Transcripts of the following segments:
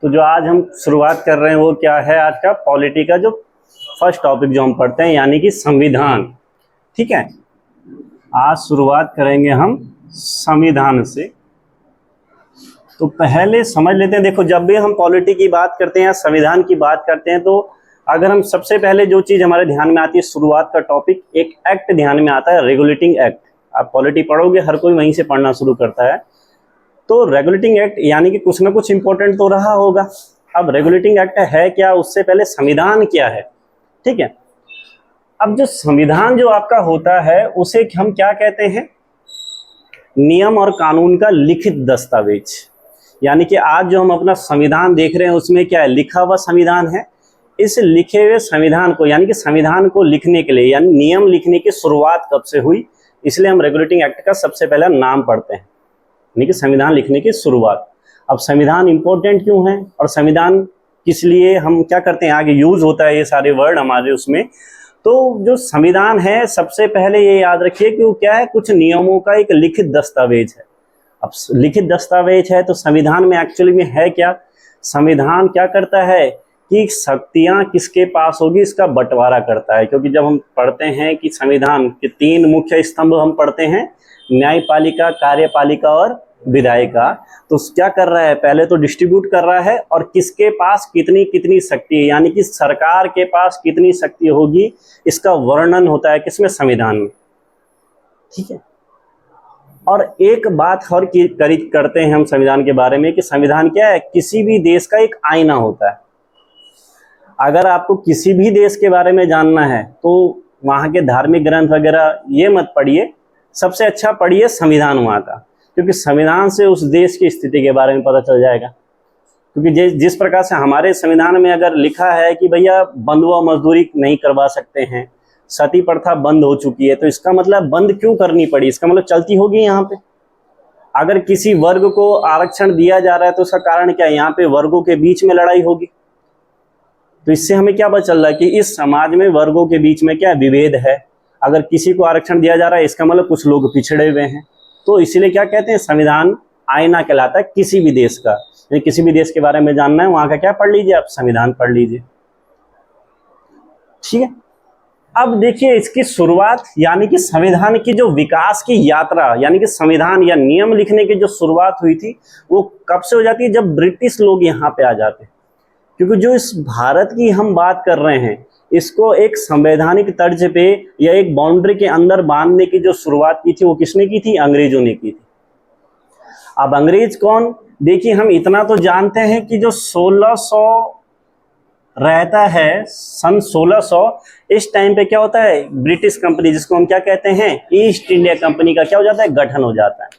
तो जो आज हम शुरुआत कर रहे हैं वो क्या है, आज का पॉलिटी का जो फर्स्ट टॉपिक जो हम पढ़ते हैं यानी कि संविधान। ठीक है, आज शुरुआत करेंगे हम संविधान से। तो पहले समझ लेते हैं, देखो जब भी हम पॉलिटी की बात करते हैं या संविधान की बात करते हैं तो अगर हम सबसे पहले जो चीज़ हमारे ध्यान में आती है, शुरुआत का टॉपिक एक एक्ट ध्यान में आता है, रेगुलेटिंग एक्ट। आप पॉलिटी पढ़ोगे हर कोई वहीं से पढ़ना शुरू करता है। तो रेगुलेटिंग एक्ट यानी कि कुछ ना कुछ इंपॉर्टेंट तो रहा होगा। अब रेगुलेटिंग एक्ट है क्या, उससे पहले संविधान क्या है। ठीक है, अब जो संविधान जो आपका होता है उसे हम क्या कहते हैं, नियम और कानून का लिखित दस्तावेज। यानी कि आज जो हम अपना संविधान देख रहे हैं उसमें क्या है, लिखा हुआ संविधान है। इस लिखे हुए संविधान को यानी कि संविधान को लिखने के लिए यानी नियम लिखने की शुरुआत कब से हुई, इसलिए हम रेगुलेटिंग एक्ट का सबसे पहला नाम पढ़ते हैं, यानी कि संविधान लिखने की शुरुआत। अब संविधान इंपॉर्टेंट क्यों है और संविधान किस लिए हम क्या करते हैं, आगे यूज होता है ये सारे वर्ड हमारे उसमें। तो जो संविधान है सबसे पहले ये याद रखिए कि वो क्या है, कुछ नियमों का एक लिखित दस्तावेज है। अब लिखित दस्तावेज है तो संविधान में एक्चुअली में है क्या, संविधान क्या करता है कि शक्तियां किसके पास होगी इसका बंटवारा करता है। क्योंकि जब हम पढ़ते हैं कि संविधान के 3 मुख्य स्तंभ हम पढ़ते हैं, न्यायपालिका, कार्यपालिका और विधायिका, तो क्या कर रहा है, पहले तो डिस्ट्रीब्यूट कर रहा है और किसके पास कितनी कितनी शक्ति है, यानी कि सरकार के पास कितनी शक्ति होगी इसका वर्णन होता है किसमें, संविधान में। ठीक है, और एक बात और करते हैं हम संविधान के बारे में कि संविधान क्या है, किसी भी देश का एक आईना होता है। अगर आपको किसी भी देश के बारे में जानना है तो वहाँ के धार्मिक ग्रंथ वगैरह ये मत पढ़िए, सबसे अच्छा पढ़िए संविधान वहाँ का, क्योंकि संविधान से उस देश की स्थिति के बारे में पता चल जाएगा। क्योंकि जिस प्रकार से हमारे संविधान में अगर लिखा है कि भैया बंधुआ मजदूरी नहीं करवा सकते हैं, सती प्रथा बंद हो चुकी है, तो इसका मतलब बंद क्यों करनी पड़ी, इसका मतलब चलती होगी यहाँ पे। अगर किसी वर्ग को आरक्षण दिया जा रहा है तो उसका कारण क्या है, यहाँ पे वर्गों के बीच में लड़ाई होगी। तो इससे हमें क्या पता चल रहा है कि इस समाज में वर्गों के बीच में क्या विभेद है। अगर किसी को आरक्षण दिया जा रहा है इसका मतलब कुछ लोग पिछड़े हुए हैं। तो इसीलिए क्या कहते हैं, संविधान आईना कहलाता है किसी भी देश का। किसी भी देश के बारे में जानना है वहां का क्या पढ़ लीजिए, आप संविधान पढ़ लीजिए। ठीक है, अब देखिए इसकी शुरुआत यानी कि संविधान की जो विकास की यात्रा यानी कि संविधान या नियम लिखने की जो शुरुआत हुई थी वो कब से हो जाती है, जब ब्रिटिश लोग यहाँ पे आ जाते हैं। क्योंकि जो इस भारत की हम बात कर रहे हैं इसको एक संवैधानिक तर्ज पे या एक बाउंड्री के अंदर बांधने की जो शुरुआत की थी वो किसने की थी, अंग्रेजों ने की थी। अब अंग्रेज कौन, देखिए हम इतना तो जानते हैं कि जो 1600 रहता है, सन 1600, इस टाइम पे क्या होता है, ब्रिटिश कंपनी जिसको हम क्या कहते हैं, ईस्ट इंडिया कंपनी का क्या हो जाता है, गठन हो जाता है।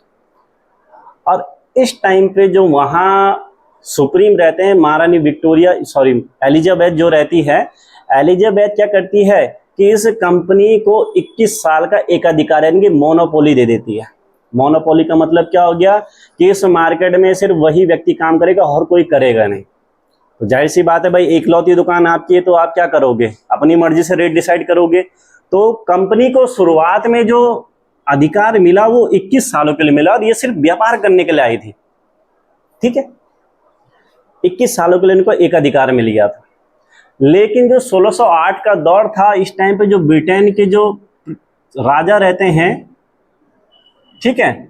और इस टाइम पे जो वहाँ सुप्रीम रहते हैं महारानी विक्टोरिया, एलिजाबेथ जो रहती है, एलिजाबेथ क्या करती है कि इस कंपनी को 21 साल का एकाधिकार यानी कि मोनोपोली दे देती है। मोनोपोली का मतलब क्या हो गया कि इस मार्केट में सिर्फ वही व्यक्ति काम करेगा और कोई करेगा नहीं। तो जाहिर सी बात है भाई, एकलौती दुकान आपकी है तो आप क्या करोगे, अपनी मर्जी से रेट डिसाइड करोगे। तो कंपनी को शुरुआत में जो अधिकार मिला वो 21 सालों के लिए मिला और ये सिर्फ व्यापार करने के लिए आई थी। ठीक है, 21 सालों के लिए इनको एक अधिकार मिल गया था। लेकिन जो 1608 का दौर था, इस टाइम पे जो ब्रिटेन के जो राजा रहते हैं, ठीक है,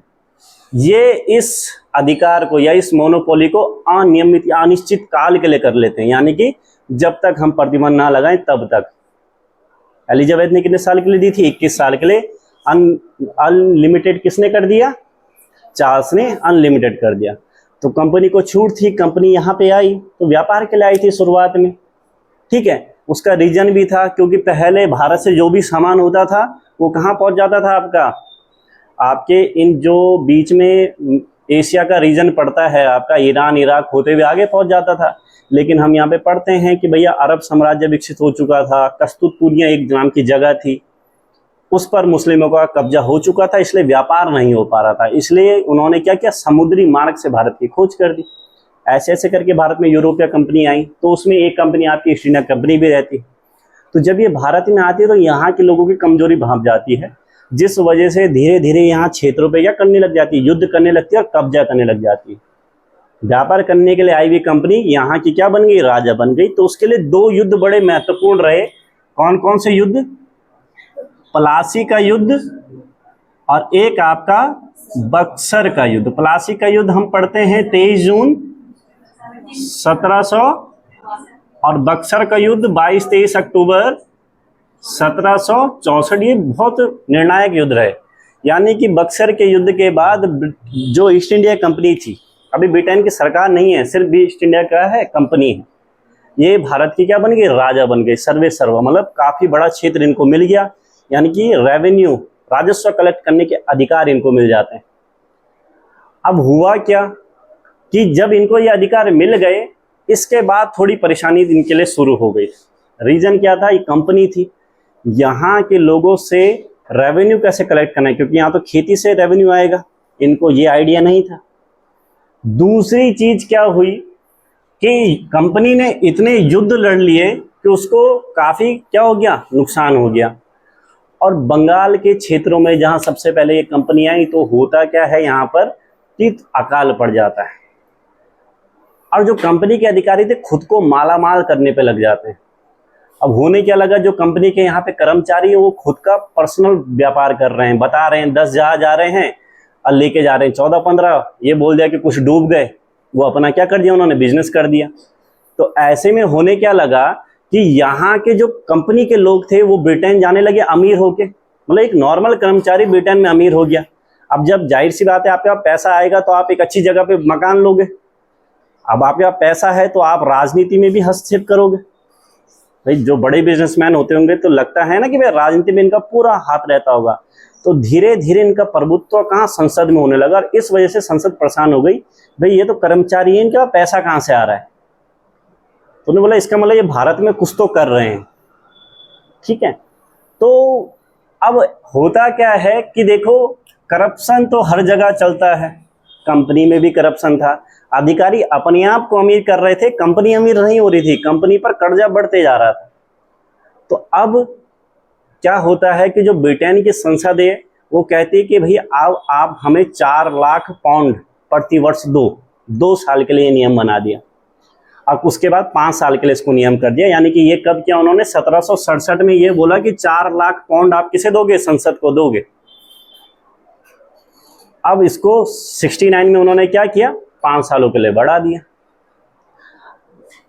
ये इस अधिकार को या इस मोनोपोली को अनियमित या अनिश्चित काल के लिए कर लेते हैं, यानी कि जब तक हम प्रतिबंध ना लगाएं तब तक। एलिजाबेथ ने कितने साल के लिए दी थी, 21 साल के लिए। अनलिमिटेड किसने कर दिया, चार्ल्स ने अनलिमिटेड कर दिया। तो कंपनी को छूट थी, कंपनी यहाँ पे आई तो व्यापार के लिए आई थी शुरुआत में। ठीक है, उसका रीजन भी था क्योंकि पहले भारत से जो भी सामान होता था वो कहाँ पहुँच जाता था, आपके इन जो बीच में एशिया का रीजन पड़ता है आपका, ईरान इराक होते हुए आगे पहुँच जाता था। लेकिन हम यहाँ पे पढ़ते हैं कि भैया अरब साम्राज्य विकसित हो चुका था, कस्तूतपुरिया एक नाम की जगह थी, उस पर मुस्लिमों का कब्जा हो चुका था, इसलिए व्यापार नहीं हो पा रहा था। इसलिए उन्होंने क्या किया, समुद्री मार्ग से भारत की खोज कर दी। ऐसे ऐसे करके भारत में यूरोपीय कंपनी आई, तो उसमें एक कंपनी आपकी ईस्ट इंडिया कंपनी भी रहती। तो जब ये भारत में आती है तो यहाँ के लोगों की कमजोरी भाप जाती है, जिस वजह से धीरे धीरे यहाँ क्षेत्रों पे क्या करने लग जाती है, युद्ध करने लगती है और कब्जा करने लग जाती है। व्यापार करने के लिए आई हुई कंपनी यहाँ की क्या बन गई, राजा बन गई। तो उसके लिए दो युद्ध बड़े महत्वपूर्ण रहे। कौन कौन से युद्ध, प्लासी का युद्ध और एक आपका बक्सर का युद्ध। प्लासी का युद्ध हम पढ़ते हैं 23 जून 1700 और बक्सर का युद्ध 22-23 अक्टूबर 1764। ये बहुत निर्णायक युद्ध रहे। यानी कि बक्सर के युद्ध के बाद जो ईस्ट इंडिया कंपनी थी, अभी ब्रिटेन की सरकार नहीं है, सिर्फ ईस्ट इंडिया का है कंपनी है, ये भारत की क्या बन गई, राजा बन गई, सर्वे सर्वा, मतलब काफी बड़ा क्षेत्र इनको मिल गया। यानी कि रेवेन्यू, राजस्व कलेक्ट करने के अधिकार इनको मिल जाते हैं। अब हुआ क्या कि जब इनको ये अधिकार मिल गए, इसके बाद थोड़ी परेशानी इनके लिए शुरू हो गई। रीजन क्या था, ये कंपनी थी, यहाँ के लोगों से रेवेन्यू कैसे कलेक्ट करना है, क्योंकि यहाँ तो खेती से रेवेन्यू आएगा, इनको ये आइडिया नहीं था। दूसरी चीज क्या हुई कि कंपनी ने इतने युद्ध लड़ लिए कि उसको काफी क्या हो गया, नुकसान हो गया। और बंगाल के क्षेत्रों में जहां सबसे पहले ये कंपनी आई, तो होता क्या है यहाँ पर कि अकाल पड़ जाता है और जो कंपनी के अधिकारी थे खुद को मालामाल करने पे लग जाते हैं। अब होने क्या लगा, जो कंपनी के यहाँ पे कर्मचारी है वो खुद का पर्सनल व्यापार कर रहे हैं, बता रहे हैं 10 जहाज जा रहे हैं और लेके जा रहे हैं 14-15। ये बोल दिया कि कुछ डूब गए, वो अपना क्या कर दिया, उन्होंने बिजनेस कर दिया। तो ऐसे में होने क्या लगा कि यहाँ के जो कंपनी के लोग थे वो ब्रिटेन जाने लगे अमीर होके, मतलब एक नॉर्मल कर्मचारी ब्रिटेन में अमीर हो गया। अब जब जाहिर सी बात है आपके पास पैसा आएगा तो आप एक अच्छी जगह पे मकान लोगे। अब आपके पास पैसा है तो आप राजनीति में भी हस्तक्षेप करोगे। भाई जो बड़े बिजनेसमैन होते होंगे तो लगता है ना कि भाई राजनीति में इनका पूरा हाथ रहता होगा। तो धीरे धीरे इनका प्रभुत्व कहाँ, संसद में होने लगा और इस वजह से संसद परेशान हो गई, भाई ये तो कर्मचारी है, इनके पास पैसा कहाँ से आ रहा है। तो उन्होंने बोला इसका मतलब ये भारत में कुछ तो कर रहे हैं, ठीक है। तो अब होता क्या है कि देखो करप्शन तो हर जगह चलता है, कंपनी में भी करप्शन था, अधिकारी अपने आप को अमीर कर रहे थे, कंपनी अमीर नहीं हो रही थी, कंपनी पर कर्जा बढ़ते जा रहा था। तो अब क्या होता है कि जो ब्रिटेन की संसद है वो कहती है कि भाई आप हमें 4 लाख पाउंड प्रति वर्ष दो। 2 साल के लिए नियम बना दिया और उसके बाद 5 साल के लिए इसको नियम कर दिया। यानी कि ये कब किया उन्होंने, 1767 में ये बोला कि 4 लाख पाउंड आप किसे दोगे, संसद को दोगे। अब इसको 69 में उन्होंने क्या किया, 5 सालों के लिए बढ़ा दिया।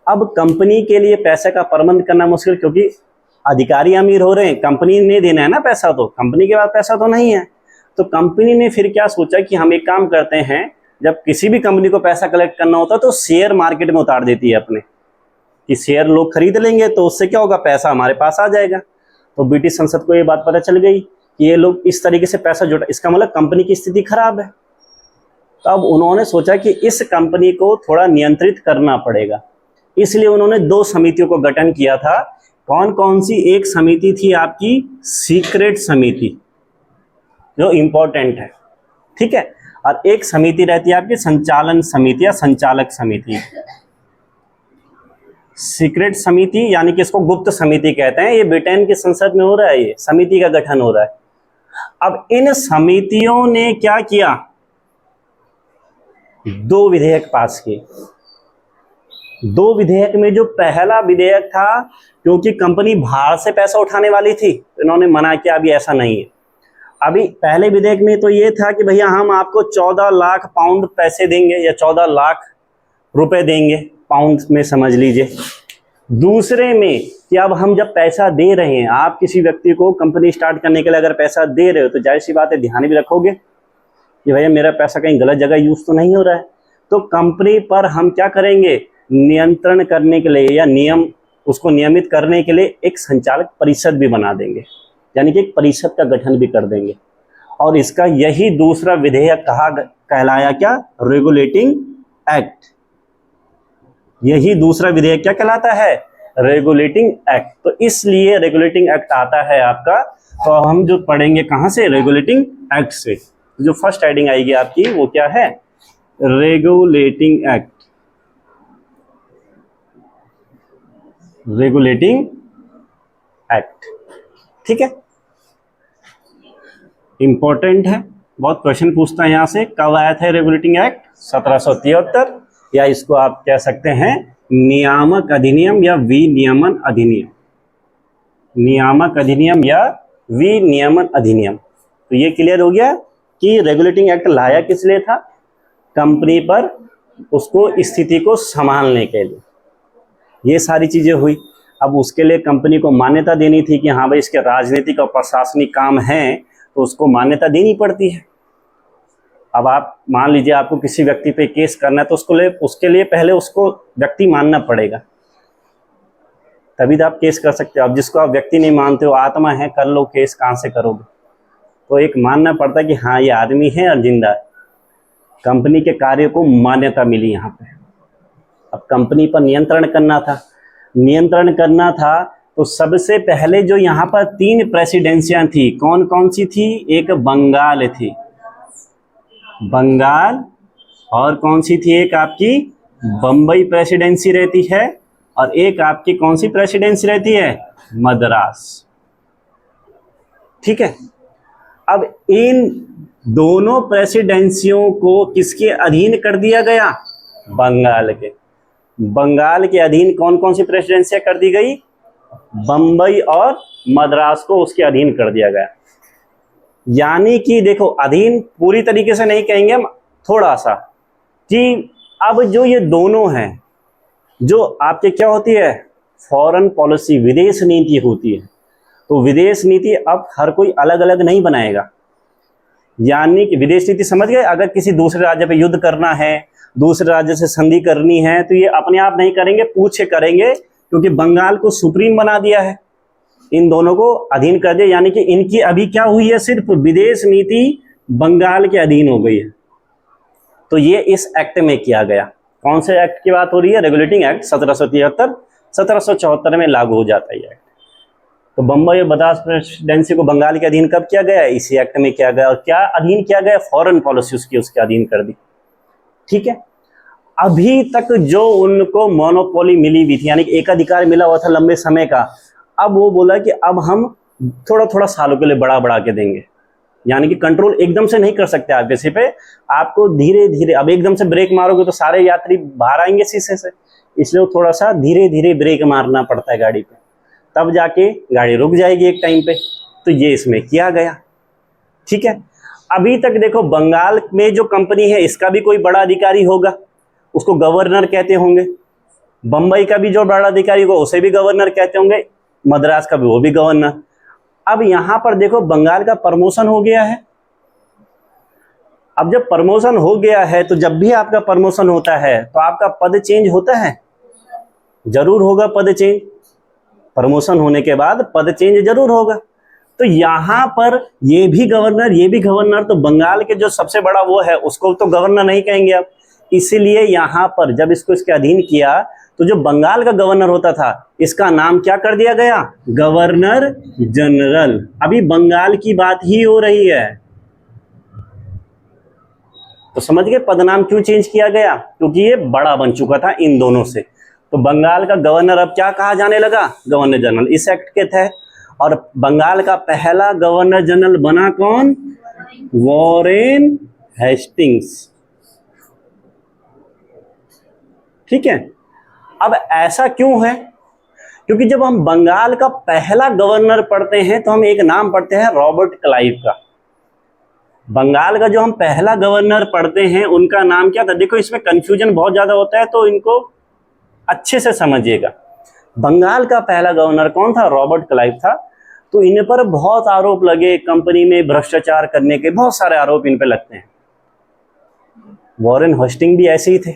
अब कंपनी के लिए पैसे का प्रबंध करना मुश्किल, क्योंकि अधिकारी अमीर हो रहे हैं, कंपनी ने देना है ना पैसा, तो कंपनी के पास पैसा तो नहीं है। तो कंपनी ने फिर क्या सोचा कि हम एक काम करते हैं, जब किसी भी कंपनी को पैसा कलेक्ट करना होता है तो शेयर मार्केट में उतार देती है अपने, कि शेयर लोग खरीद लेंगे तो उससे क्या होगा, पैसा हमारे पास आ जाएगा। तो ब्रिटिश संसद को ये बात पता चल गई कि ये लोग इस तरीके से पैसा जुटा, इसका मतलब कंपनी की स्थिति खराब है। तो अब उन्होंने सोचा कि इस कंपनी को थोड़ा नियंत्रित करना पड़ेगा, इसलिए उन्होंने 2 समितियों को गठन किया था। कौन कौन सी, एक समिति थी आपकी सीक्रेट समिति जो इंपॉर्टेंट है, ठीक है, और एक समिति रहती है आपकी संचालन समिति या संचालक समिति। सीक्रेट समिति यानी कि इसको गुप्त समिति कहते हैं, ये ब्रिटेन की संसद में हो रहा है, ये समिति का गठन हो रहा है। अब इन समितियों ने क्या किया, 2 विधेयक पास किए। 2 विधेयक में जो पहला विधेयक था, क्योंकि कंपनी बाहर से पैसा उठाने वाली थी तो इन्होंने मना किया, अभी ऐसा नहीं है। अभी पहले विधेयक में तो ये था कि भैया हम आपको 14 लाख पाउंड पैसे देंगे या 14 लाख रुपए देंगे, पाउंड में समझ लीजिए। दूसरे में कि अब हम जब पैसा दे रहे हैं, आप किसी व्यक्ति को कंपनी स्टार्ट करने के लिए अगर पैसा दे रहे हो तो जाहिर सी बात है ध्यान भी रखोगे कि भैया मेरा पैसा कहीं गलत जगह यूज तो नहीं हो रहा है। तो कंपनी पर हम क्या करेंगे, नियंत्रण करने के लिए या नियम उसको नियमित करने के लिए एक संचालक परिषद भी बना देंगे, यानी कि एक परिषद का गठन भी कर देंगे। और इसका यही दूसरा विधेयक कहलाया क्या, रेगुलेटिंग एक्ट। यही दूसरा विधेयक क्या कहलाता है, रेगुलेटिंग एक्ट। तो इसलिए रेगुलेटिंग एक्ट आता है आपका, तो हम जो पढ़ेंगे कहाँ से, रेगुलेटिंग एक्ट से। जो फर्स्ट हेडिंग आएगी आपकी वो क्या है, रेगुलेटिंग एक्ट। रेगुलेटिंग एक्ट, ठीक है, इंपॉर्टेंट है, बहुत क्वेश्चन पूछता है यहाँ से। कब आया था रेगुलेटिंग एक्ट, 1773। या इसको आप कह सकते हैं नियामक अधिनियम या विनियमन अधिनियम, नियामक अधिनियम या विनियमन अधिनियम। तो ये क्लियर हो गया कि रेगुलेटिंग एक्ट लाया किस लिए था, कंपनी पर उसको स्थिति को संभालने के लिए। ये सारी चीजें हुई। अब उसके लिए कंपनी को मान्यता देनी थी कि हाँ भाई इसके राजनीतिक और प्रशासनिक काम हैं तो उसको मान्यता देनी पड़ती है। अब आप मान लीजिए आपको किसी व्यक्ति पे केस करना है तो उसके लिए पहले उसको व्यक्ति मानना पड़ेगा, तभी तो आप केस कर सकते हो। अब जिसको आप व्यक्ति नहीं मानते हो, आत्मा है, कर लो केस, कहाँ से करोगे? तो एक मानना पड़ता है कि हाँ ये आदमी है और जिंदा है। कंपनी के कार्य को मान्यता मिली यहाँ पे। अब कंपनी पर नियंत्रण करना था तो सबसे पहले जो यहाँ पर 3 प्रेसिडेंसियां थी, कौन कौन सी थी? एक बंगाल थी, बंगाल, और कौन सी थी? एक आपकी बंबई प्रेसिडेंसी रहती है, और एक आपकी कौन सी प्रेसिडेंसी रहती है? मद्रास। ठीक है। अब इन दोनों प्रेसिडेंसियों को किसके अधीन कर दिया गया? बंगाल के। बंगाल के अधीन कौन कौन सी प्रेसिडेंसियां कर दी गई? बंबई और मद्रास को उसके अधीन कर दिया गया। यानी कि देखो, अधीन पूरी तरीके से नहीं कहेंगे हम, थोड़ा सा, कि अब जो ये दोनों हैं, जो आपके क्या होती है? फॉरेन पॉलिसी, विदेश नीति होती है। तो विदेश नीति अब हर कोई अलग अलग नहीं बनाएगा। यानी कि विदेश नीति समझ गए, अगर किसी दूसरे राज्य पे युद्ध करना है, दूसरे राज्य से संधि करनी है, तो ये अपने आप नहीं करेंगे, पूछ के करेंगे, क्योंकि बंगाल को सुप्रीम बना दिया है, इन दोनों को अधीन कर दिया। यानी कि इनकी अभी क्या हुई है? सिर्फ विदेश नीति बंगाल के अधीन हो गई है। तो ये इस एक्ट में किया गया। कौन से एक्ट की बात हो रही है? रेगुलेटिंग एक्ट 1773, 1774 में लागू हो जाता है ये एक्ट। तो बंबई और मद्रास प्रेसिडेंसी को बंगाल के अधीन कब किया गया? इसी एक्ट में किया गया। और क्या अधीन किया गया? फॉरेन पॉलिसी उसके अधीन कर दी। ठीक है। अभी तक जो उनको मोनोपोली मिली हुई थी, यानी कि एकाधिकार मिला हुआ था लंबे समय का, अब वो बोला कि अब हम थोड़ा थोड़ा सालों के लिए बढ़ा के देंगे। यानी कि कंट्रोल एकदम से नहीं कर सकते आप किसी पे, आपको धीरे धीरे। अब एकदम से ब्रेक मारोगे तो सारे यात्री बाहर आएंगे शीशे से, इसलिए थोड़ा सा धीरे धीरे ब्रेक मारना पड़ता है गाड़ी पे, तब जाके गाड़ी रुक जाएगी एक टाइम पे। तो ये इसमें किया गया। ठीक है। अभी तक देखो, बंगाल में जो कंपनी है इसका भी कोई बड़ा अधिकारी होगा, उसको गवर्नर कहते होंगे। बंबई का भी जो बड़ा अधिकारी होगा उसे भी गवर्नर कहते होंगे। मद्रास का भी, वो भी गवर्नर। अब यहां पर देखो, बंगाल का प्रमोशन हो गया है। अब जब प्रमोशन हो गया है तो जब भी आपका प्रमोशन होता है तो आपका पद चेंज होता है, जरूर होगा पद चेंज। प्रमोशन होने के बाद पद चेंज जरूर होगा। तो यहां पर ये भी गवर्नर, तो बंगाल के जो सबसे बड़ा वो है उसको तो गवर्नर नहीं कहेंगे अब। इसीलिए यहां पर जब इसको इसके अधीन किया तो जो बंगाल का गवर्नर होता था, इसका नाम क्या कर दिया गया? Governor general. अभी बंगाल की बात ही हो रही है। तो समझ गए पदनाम क्यों चेंज किया गया? क्योंकि ये बड़ा बन चुका था इन दोनों से। तो बंगाल का गवर्नर अब क्या कहा जाने लगा? गवर्नर जनरल, इस एक्ट के तहत। और बंगाल का पहला गवर्नर जनरल बना कौन? Warren Hastings. ठीक है। अब ऐसा क्यों है? क्योंकि जब हम बंगाल का पहला गवर्नर पढ़ते हैं तो हम एक नाम पढ़ते हैं रॉबर्ट क्लाइव का। बंगाल का जो हम पहला गवर्नर पढ़ते हैं उनका नाम क्या था? देखो, इसमें कंफ्यूजन बहुत ज्यादा होता है, तो इनको अच्छे से समझिएगा। बंगाल का पहला गवर्नर कौन था? रॉबर्ट क्लाइव था। तो इन पर बहुत आरोप लगे, कंपनी में भ्रष्टाचार करने के बहुत सारे आरोप इन पे लगते हैं। वॉरेन हेस्टिंग भी ऐसे ही थे।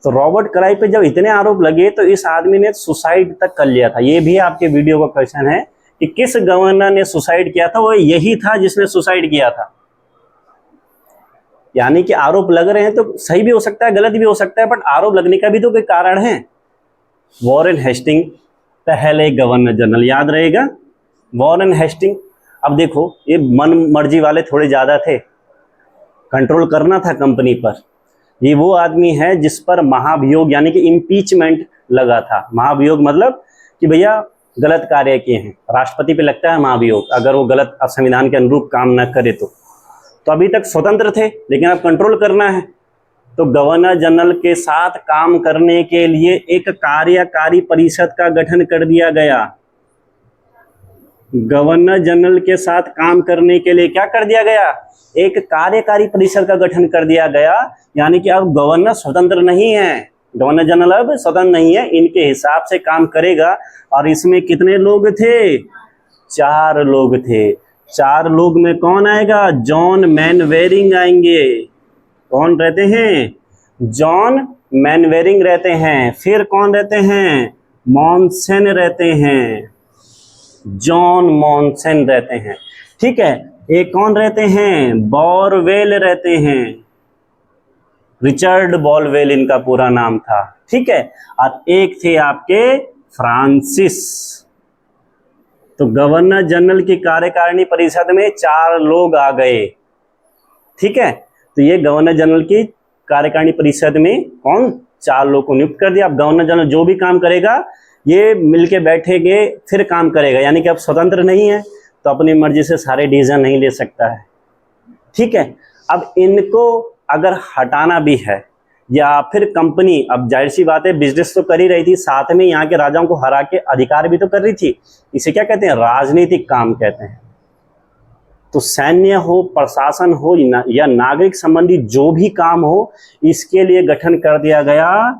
तो रॉबर्ट क्लाइव पे जब इतने आरोप लगे तो इस आदमी ने सुसाइड तक कर लिया था। ये भी आपके वीडियो का क्वेश्चन है कि किस गवर्नर ने सुसाइड किया था? वो यही था जिसने सुसाइड किया था। यानी कि आरोप लग रहे हैं तो सही भी हो सकता है, गलत भी हो सकता है, बट आरोप लगने का भी तो कोई कारण है। वॉरेन हेस्टिंग पहले गवर्नर जनरल, याद रहेगा, वॉरेन हेस्टिंग। अब देखो, ये मन मर्जी वाले थोड़े ज्यादा थे, कंट्रोल करना था कंपनी पर। ये वो आदमी है जिस पर महाभियोग यानी कि इम्पीचमेंट लगा था। महाभियोग मतलब कि भैया गलत कार्य किए हैं, राष्ट्रपति पे लगता है महाभियोग अगर वो गलत संविधान के अनुरूप काम न करे तो। अभी तक स्वतंत्र थे, लेकिन अब कंट्रोल करना है, तो गवर्नर जनरल के साथ काम करने के लिए एक कार्यकारी परिषद का गठन कर दिया गया। गवर्नर जनरल के साथ काम करने के लिए क्या कर दिया गया, एक कार्यकारी परिषद का गठन कर दिया गया। यानी कि अब गवर्नर स्वतंत्र नहीं है, गवर्नर जनरल अब स्वतंत्र नहीं है, इनके हिसाब से काम करेगा। और इसमें कितने लोग थे, 4 लोग थे। 4 लोग में कौन आएगा, जॉन मैनवेरिंग आएंगे। कौन रहते हैं, जॉन मैनवेरिंग रहते हैं। फिर कौन रहते हैं, मॉनसन रहते हैं, जॉन मॉनसन रहते हैं। ठीक है, एक कौन रहते हैं, बॉरवेल रहते हैं, रिचर्ड बॉलवेल इनका पूरा नाम था। ठीक है, और एक थे आपके फ्रांसिस। तो गवर्नर जनरल की कार्यकारिणी परिषद में 4 लोग आ गए। ठीक है, तो ये गवर्नर जनरल की कार्यकारिणी परिषद में कौन, 4 लोग को नियुक्त कर दिया। अब गवर्नर जनरल जो भी काम करेगा ये मिलके बैठेंगे फिर काम करेगा। यानी कि अब स्वतंत्र नहीं है तो अपनी मर्जी से सारे डिसीजन नहीं ले सकता है। ठीक है, अब इनको अगर हटाना भी है या फिर कंपनी, अब जाहिर सी बात है बिजनेस तो कर ही रही थी, साथ में यहाँ के राजाओं को हरा के अधिकार भी तो कर रही थी। इसे क्या कहते हैं, राजनीतिक काम कहते हैं। तो सैन्य हो, प्रशासन हो या नागरिक संबंधी जो भी काम हो, इसके लिए गठन कर दिया गया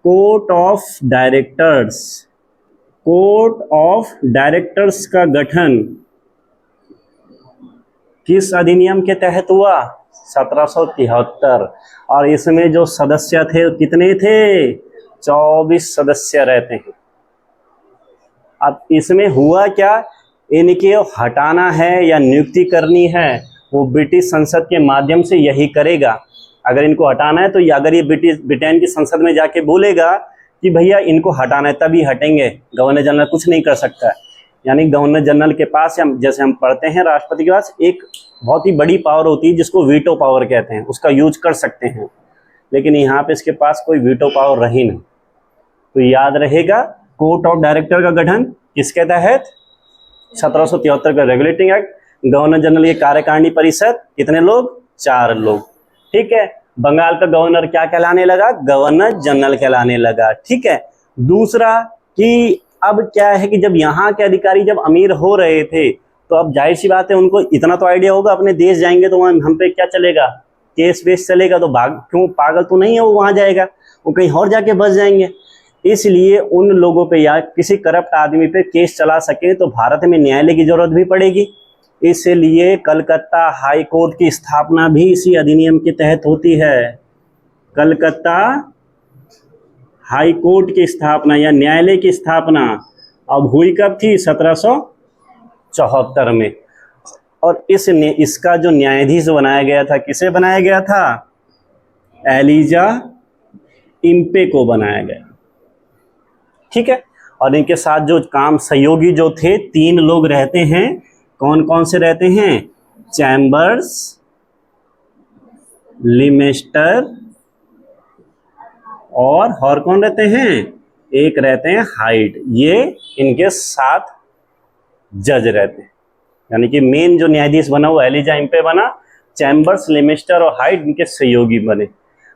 court of directors. Court of directors का गठन किस अधिनियम के तहत हुआ, 1773। और इसमें जो सदस्य थे कितने थे, 24 सदस्य रहते हैं। अब इसमें हुआ क्या, इनके हटाना है या नियुक्ति करनी है वो ब्रिटिश संसद के माध्यम से यही करेगा। अगर इनको हटाना है तो अगर ये ब्रिटेन की संसद में जाके बोलेगा कि भैया इनको हटाना है तभी हटेंगे, गवर्नर जनरल कुछ नहीं कर सकता है। यानी गवर्नर जनरल के पास, जैसे हम पढ़ते हैं राष्ट्रपति के पास एक बहुत ही बड़ी पावर होती है जिसको वीटो पावर कहते हैं, उसका यूज कर सकते हैं। लेकिन यहाँ पे इसके पास कोई वीटो पावर रही नहीं। तो याद रहेगा कोर्ट ऑफ डायरेक्टर का गठन किसके तहत, 1773 का रेगुलेटिंग एक्ट। गवर्नर जनरल की कार्यकारिणी परिषद कितने लोग, 4 लोग। ठीक है, बंगाल का गवर्नर क्या कहलाने लगा, गवर्नर जनरल कहलाने लगा। ठीक है, दूसरा कि अब क्या है कि जब यहाँ के अधिकारी जब अमीर हो रहे थे तो अब जाहिर सी बात है उनको इतना तो आइडिया होगा, अपने देश जाएंगे तो वहाँ हम पे क्या चलेगा, केस वेस चलेगा। तो क्यों, पागल तो नहीं है वो वहाँ जाएगा, वो कहीं और जाके बस जाएंगे। इसलिए उन लोगों पे या किसी करप्ट आदमी पे केस चला सके तो भारत में न्यायालय की जरूरत भी पड़ेगी। इसलिए कलकत्ता हाई कोर्ट की स्थापना भी इसी अधिनियम के तहत होती है। कलकत्ता हाई कोर्ट की स्थापना या न्यायालय की स्थापना अब हुई कब थी, 1774 में। और इसका जो न्यायाधीश बनाया गया था, किसे बनाया गया था, एलिजा इम्पे को बनाया गया। ठीक है, और इनके साथ जो काम सहयोगी जो थे 3 लोग रहते हैं। कौन कौन से रहते हैं, चैम्बर्स, लिमेस्टर और कौन रहते हैं, एक रहते हैं हाइड। ये इनके 7 जज रहते हैं। यानी कि मेन जो न्यायाधीश बना वो एलिजा इम्पे बना, चैम्बर्स, लिमेस्टर और हाइड इनके सहयोगी बने।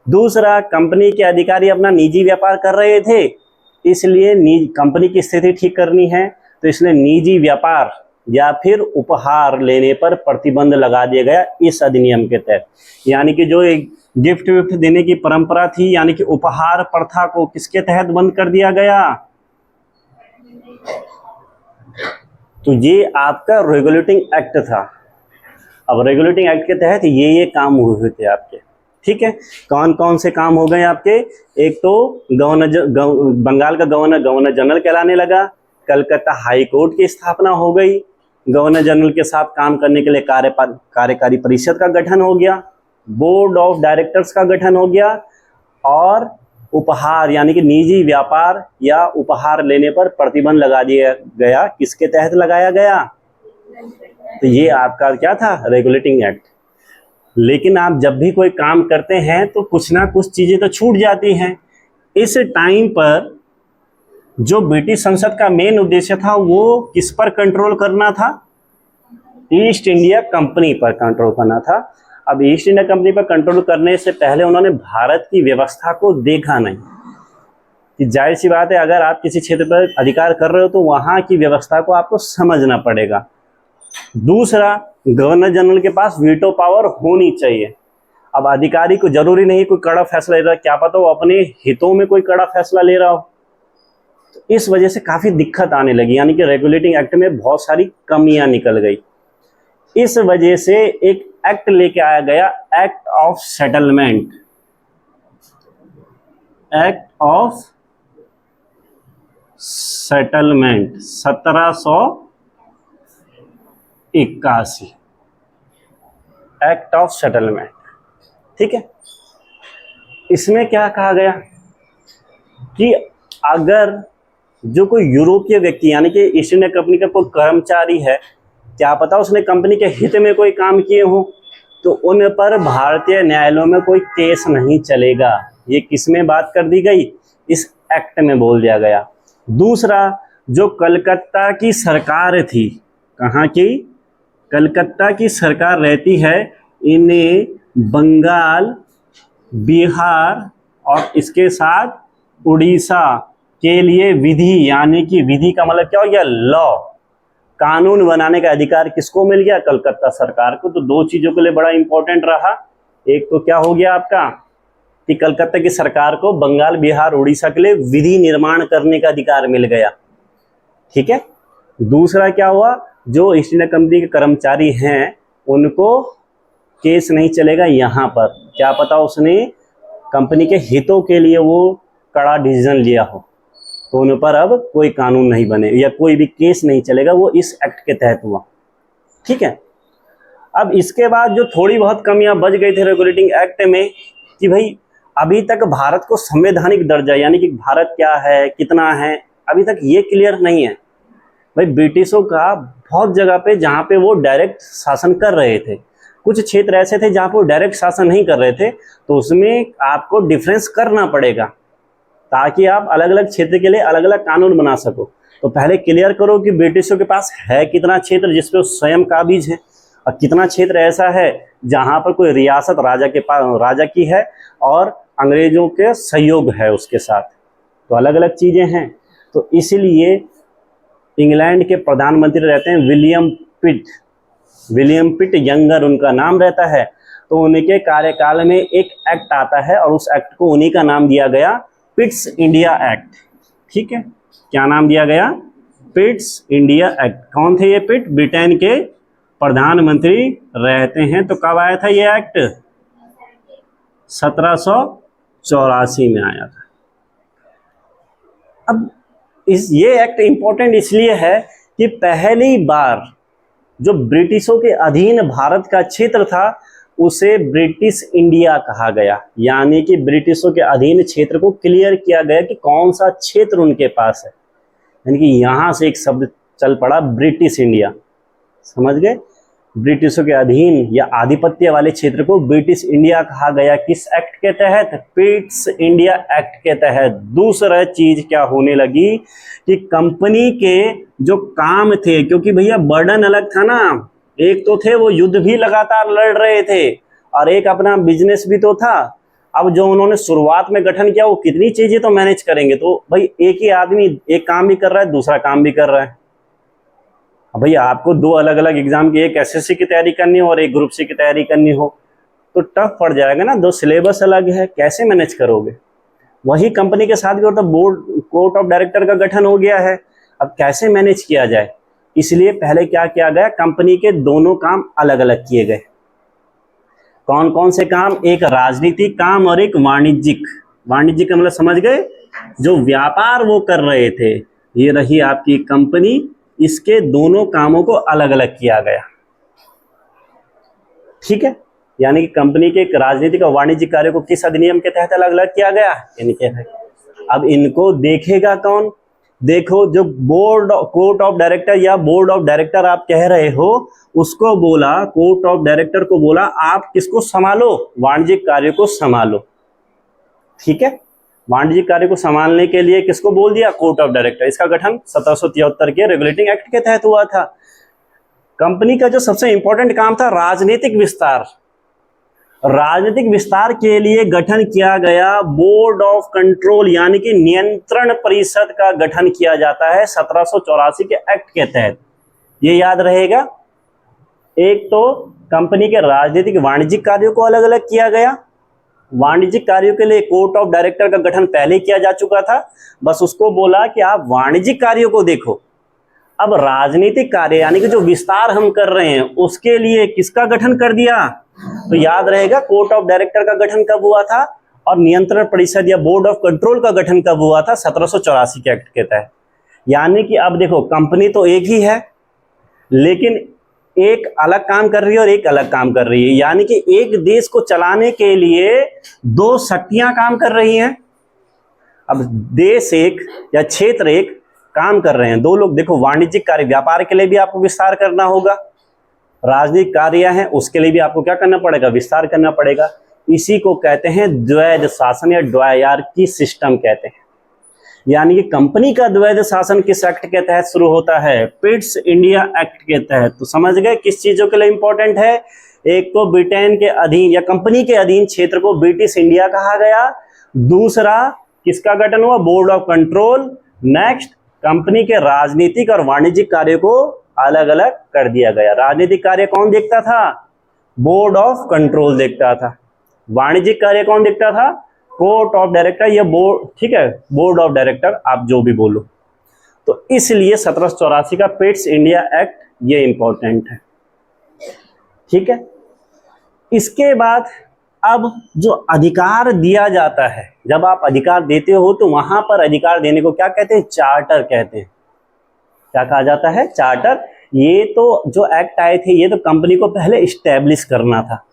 दूसरा, कंपनी के अधिकारी अपना निजी व्यापार कर रहे थे, इसलिए कंपनी की स्थिति ठीक करनी है तो इसलिए निजी व्यापार या फिर उपहार लेने पर प्रतिबंध लगा दिया गया इस अधिनियम के तहत। यानी कि जो एक गिफ्ट विफ्ट देने की परंपरा थी, यानी कि उपहार प्रथा को किसके तहत बंद कर दिया गया, तो ये आपका रेगुलेटिंग एक्ट था। अब रेगुलेटिंग एक्ट के तहत ये काम हुए थे आपके। ठीक है, कौन कौन से काम हो गए आपके, एक तो बंगाल का गवर्नर जनरल कहलाने लगा, कलकत्ता हाई कोर्ट की स्थापना हो गई, गवर्नर जनरल के साथ काम करने के लिए कार्यकारी परिषद का गठन हो गया, बोर्ड ऑफ डायरेक्टर्स का गठन हो गया, और उपहार यानी कि निजी व्यापार या उपहार लेने पर प्रतिबंध लगा दिया गया। किसके तहत लगाया गया, तो ये आपका क्या था, रेगुलेटिंग एक्ट। लेकिन आप जब भी कोई काम करते हैं तो कुछ ना कुछ चीज़ें तो छूट जाती हैं। इस टाइम पर जो ब्रिटिश संसद का मेन उद्देश्य था वो किस पर कंट्रोल करना था, ईस्ट इंडिया कंपनी पर कंट्रोल करना था। अब ईस्ट इंडिया कंपनी पर कंट्रोल करने से पहले उन्होंने भारत की व्यवस्था को देखा नहीं, कि जाहिर सी बात है अगर आप किसी क्षेत्र पर अधिकार कर रहे हो तो वहाँ की व्यवस्था को आपको समझना पड़ेगा। दूसरा, गवर्नर जनरल के पास वीटो पावर होनी चाहिए। अब अधिकारी को जरूरी नहीं कोई कड़ा फैसला ले रहा है, क्या पता वो अपने हितों में कोई कड़ा फैसला ले रहा हो। तो इस वजह से काफ़ी दिक्कत आने लगी, यानी कि रेगुलेटिंग एक्ट में बहुत सारी कमियां निकल गई। इस वजह से एक एक्ट लेके आया गया, act of settlement. Act of settlement 1781, act of settlement. ठीक है, इसमें क्या कहा गया कि अगर जो कोई यूरोपीय व्यक्ति यानी कि ईस्ट इंडिया कंपनी का कोई कर्मचारी है, क्या पता उसने कंपनी के हित में कोई काम किए हो, तो उन पर भारतीय न्यायालयों में कोई केस नहीं चलेगा। ये किस में बात कर दी गई? इस एक्ट में बोल दिया गया। दूसरा, जो कलकत्ता की सरकार थी, कहाँ की? कलकत्ता की सरकार रहती है, इन्हें बंगाल, बिहार और इसके साथ उड़ीसा के लिए विधि, यानी कि विधि का मतलब क्या हो गया? लॉ, कानून बनाने का अधिकार किसको मिल गया? कलकत्ता सरकार को। तो दो चीजों के लिए बड़ा इंपॉर्टेंट रहा। एक तो क्या हो गया आपका कि कलकत्ता की सरकार को बंगाल, बिहार, उड़ीसा के लिए विधि निर्माण करने का अधिकार मिल गया। ठीक है। दूसरा क्या हुआ, जो ईस्ट इंडिया कंपनी के कर्मचारी हैं उनको केस नहीं चलेगा यहाँ पर, क्या पता उसने कंपनी के हितों के लिए वो कड़ा डिसीजन लिया हो, तो उन पर अब कोई कानून नहीं बने या कोई भी केस नहीं चलेगा, वो इस एक्ट के तहत हुआ। ठीक है। अब इसके बाद जो थोड़ी बहुत कमियां बच गई थी रेगुलेटिंग एक्ट में कि भाई अभी तक भारत को संवैधानिक दर्जा यानी कि भारत क्या है, कितना है, अभी तक ये क्लियर नहीं है। भाई ब्रिटिशों का बहुत जगह पे जहाँ पे वो डायरेक्ट शासन कर रहे थे, कुछ क्षेत्र ऐसे थे जहाँ पे वो डायरेक्ट शासन नहीं कर रहे थे, तो उसमें आपको डिफरेंस करना पड़ेगा ताकि आप अलग अलग क्षेत्र के लिए अलग अलग कानून बना सको। तो पहले क्लियर करो कि ब्रिटिशों के पास है कितना क्षेत्र जिस पे स्वयं काबिज है, और कितना क्षेत्र ऐसा है जहाँ पर कोई रियासत राजा के पास राजा की है और अंग्रेजों के सहयोग है उसके साथ। तो अलग अलग चीज़ें हैं। तो इसीलिए इंग्लैंड के प्रधानमंत्री रहते हैं विलियम पिट, विलियम पिट यंगर उनका नाम रहता है। तो उनके कार्यकाल में एक एक्ट आता है और उस एक्ट को उन्हीं का नाम दिया गया पिट्स इंडिया एक्ट। ठीक है, क्या नाम दिया गया? Pitt's India act. कौन थे ये पिट? ब्रिटेन के प्रधानमंत्री रहते हैं। तो कब आया था ये एक्ट? 1784 में आया था। अब ये एक्ट इंपॉर्टेंट इसलिए है कि पहली बार जो ब्रिटिशों के अधीन भारत का क्षेत्र था उसे ब्रिटिश इंडिया कहा गया, यानी कि ब्रिटिशों के अधीन क्षेत्र को क्लियर किया गया कि कौन सा क्षेत्र उनके पास है, यानी कि यहाँ से एक शब्द चल पड़ा ब्रिटिश इंडिया। समझ गए? ब्रिटिशों के अधीन या आधिपत्य वाले क्षेत्र को ब्रिटिश इंडिया कहा गया। किस एक्ट के तहत? पिट्स इंडिया एक्ट के तहत। दूसरा चीज क्या होने लगी कि कंपनी के जो काम थे, क्योंकि भैया बर्डन अलग था ना, एक तो थे वो युद्ध भी लगातार लड़ रहे थे और एक अपना बिजनेस भी तो था। अब जो उन्होंने शुरुआत में गठन किया वो कितनी चीजें तो मैनेज करेंगे, तो भाई एक ही आदमी एक काम भी कर रहा है दूसरा काम भी कर रहा है। अब भैया आपको दो अलग अलग एग्जाम की, एक एसएससी की तैयारी करनी हो और एक ग्रुप सी की तैयारी करनी हो, तो टफ पड़ जाएगा ना, दो सिलेबस अलग है, कैसे मैनेज करोगे? वही कंपनी के साथ भी होता, बोर्ड कोर्ट ऑफ डायरेक्टर का गठन हो गया है, अब कैसे मैनेज किया जाए? इसलिए पहले क्या किया गया, कंपनी के दोनों काम अलग अलग किए गए। कौन कौन से काम? एक राजनीतिक काम और एक वाणिज्यिक। वाणिज्यिक का मतलब समझ गए, जो व्यापार वो कर रहे थे। ये रही आपकी कंपनी, इसके दोनों कामों को अलग अलग किया गया। ठीक है, यानी कि कंपनी के राजनीतिक और वाणिज्यिक कार्य को किस अधिनियम के तहत अलग अलग किया गया? यानी अब इनको देखेगा कौन? देखो, जो बोर्ड कोर्ट ऑफ डायरेक्टर या बोर्ड ऑफ डायरेक्टर आप कह रहे हो, उसको बोला, कोर्ट ऑफ डायरेक्टर को बोला आप किसको संभालो? वाणिज्यिक कार्य को संभालो। ठीक है, वाणिज्यिक कार्य को संभालने के लिए किसको बोल दिया? Court of director. इसका गठन 1773 के रेगुलेटिंग एक्ट के तहत हुआ था। कंपनी का जो सबसे इंपॉर्टेंट काम था राजनीतिक विस्तार, राजनीतिक विस्तार के लिए गठन किया गया बोर्ड ऑफ कंट्रोल यानी कि नियंत्रण परिषद का गठन किया जाता है 1784 के एक्ट के तहत। ये याद रहेगा। एक तो कंपनी के राजनीतिक वाणिज्यिक कार्यों को अलग अलग किया गया। वाणिज्यिक कार्यों के लिए कोर्ट ऑफ डायरेक्टर का गठन पहले किया जा चुका था, बस उसको बोला कि आप वाणिज्यिक कार्यों को देखो। अब राजनीतिक कार्य यानी कि जो विस्तार हम कर रहे हैं उसके लिए किसका गठन कर दिया, तो याद रहेगा कोर्ट ऑफ डायरेक्टर का गठन कब हुआ था और नियंत्रण परिषद या बोर्ड ऑफ कंट्रोल का गठन कब हुआ था, 1784 के एक्ट के तहत। यानी कि अब देखो कंपनी तो एक ही है लेकिन एक अलग काम कर रही है और एक अलग काम कर रही है, यानी कि एक देश को चलाने के लिए दो शक्तियां काम कर रही हैं। अब देश एक या क्षेत्र एक काम कर रहे हैं, दो लोग। देखो वाणिज्यिक कार्य व्यापार के लिए भी आपको विस्तार करना होगा, राजनीतिक कार्य है उसके लिए भी आपको क्या करना पड़ेगा, विस्तार करना पड़ेगा। इसी को कहते हैं द्वैध शासन या द्वैयार्की सिस्टम कहते हैं। यानी कि कंपनी का द्वैध शासन किस एक्ट के तहत शुरू होता है, पिट्स इंडिया एक्ट के तहत। तो समझ गए किस चीजों के लिए इंपॉर्टेंट है। एक तो ब्रिटेन के अधीन या कंपनी के अधीन क्षेत्र को ब्रिटिश इंडिया कहा गया। दूसरा किसका गठन हुआ, board of control. Next company के राजनीतिक और वाणिज्यिक कार्यों को अलग अलग कर दिया गया। राजनीतिक कार्य कौन देखता था, बोर्ड ऑफ कंट्रोल देखता था। वाणिज्यिक कार्य कौन देखता था, कोर्ट ऑफ डायरेक्टर या बोर्ड, ठीक है, बोर्ड ऑफ डायरेक्टर, आप जो भी बोलो। तो इसलिए 1784 का पिट्स इंडिया एक्ट ये इंपॉर्टेंट है, ठीक है। इसके बाद अब जो अधिकार दिया जाता है, जब आप अधिकार देते हो तो वहां पर अधिकार देने को क्या कहते हैं, चार्टर कहते हैं। क्या कहा जाता है, चार्टर। ये तो जो एक्ट आए थे ये तो कंपनी को पहले इस्टेब्लिश करना था।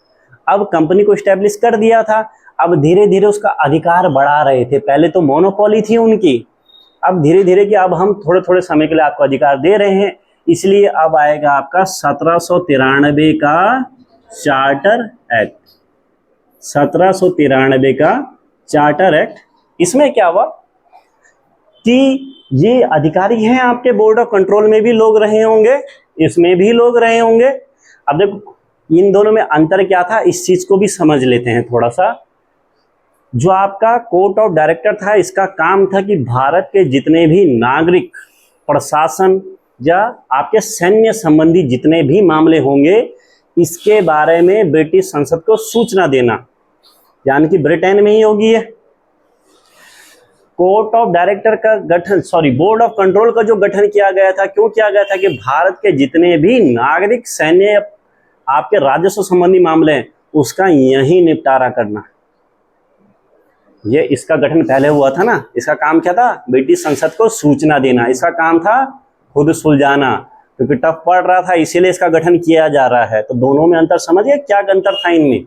अब कंपनी को इस्टेब्लिश कर दिया था, अब धीरे धीरे उसका अधिकार बढ़ा रहे थे। पहले तो मोनोपोली थी उनकी, अब धीरे धीरे कि अब हम थोड़े थोड़े समय के लिए आपको अधिकार दे रहे हैं। इसलिए अब आएगा आपका 1793 का चार्टर एक्ट। 1793 का चार्टर एक्ट। इसमें क्या हुआ कि ये अधिकारी हैं आपके बोर्ड ऑफ कंट्रोल में भी लोग रहे होंगे, इसमें भी लोग रहे होंगे। अब देखो इन दोनों में अंतर क्या था, इस चीज को भी समझ लेते हैं थोड़ा सा। जो आपका कोर्ट ऑफ डायरेक्टर था इसका काम था कि भारत के जितने भी नागरिक, प्रशासन या आपके सैन्य संबंधी जितने भी मामले होंगे इसके बारे में ब्रिटिश संसद को सूचना देना, यानी कि ब्रिटेन में ही होगी ये। कोर्ट ऑफ डायरेक्टर का गठन, बोर्ड ऑफ कंट्रोल का जो गठन किया गया था, क्यों किया गया था कि भारत के जितने भी नागरिक, सैन्य, आपके राजस्व संबंधी मामले हैं उसका यही निपटारा करना। ये इसका गठन पहले हुआ था ना, इसका काम क्या था, ब्रिटिश संसद को सूचना देना। इसका काम था खुद सुलझाना, क्योंकि टफ पड़ रहा था इसीलिए इसका गठन किया जा रहा है। तो दोनों में अंतर समझिए, क्या अंतर था इनमें।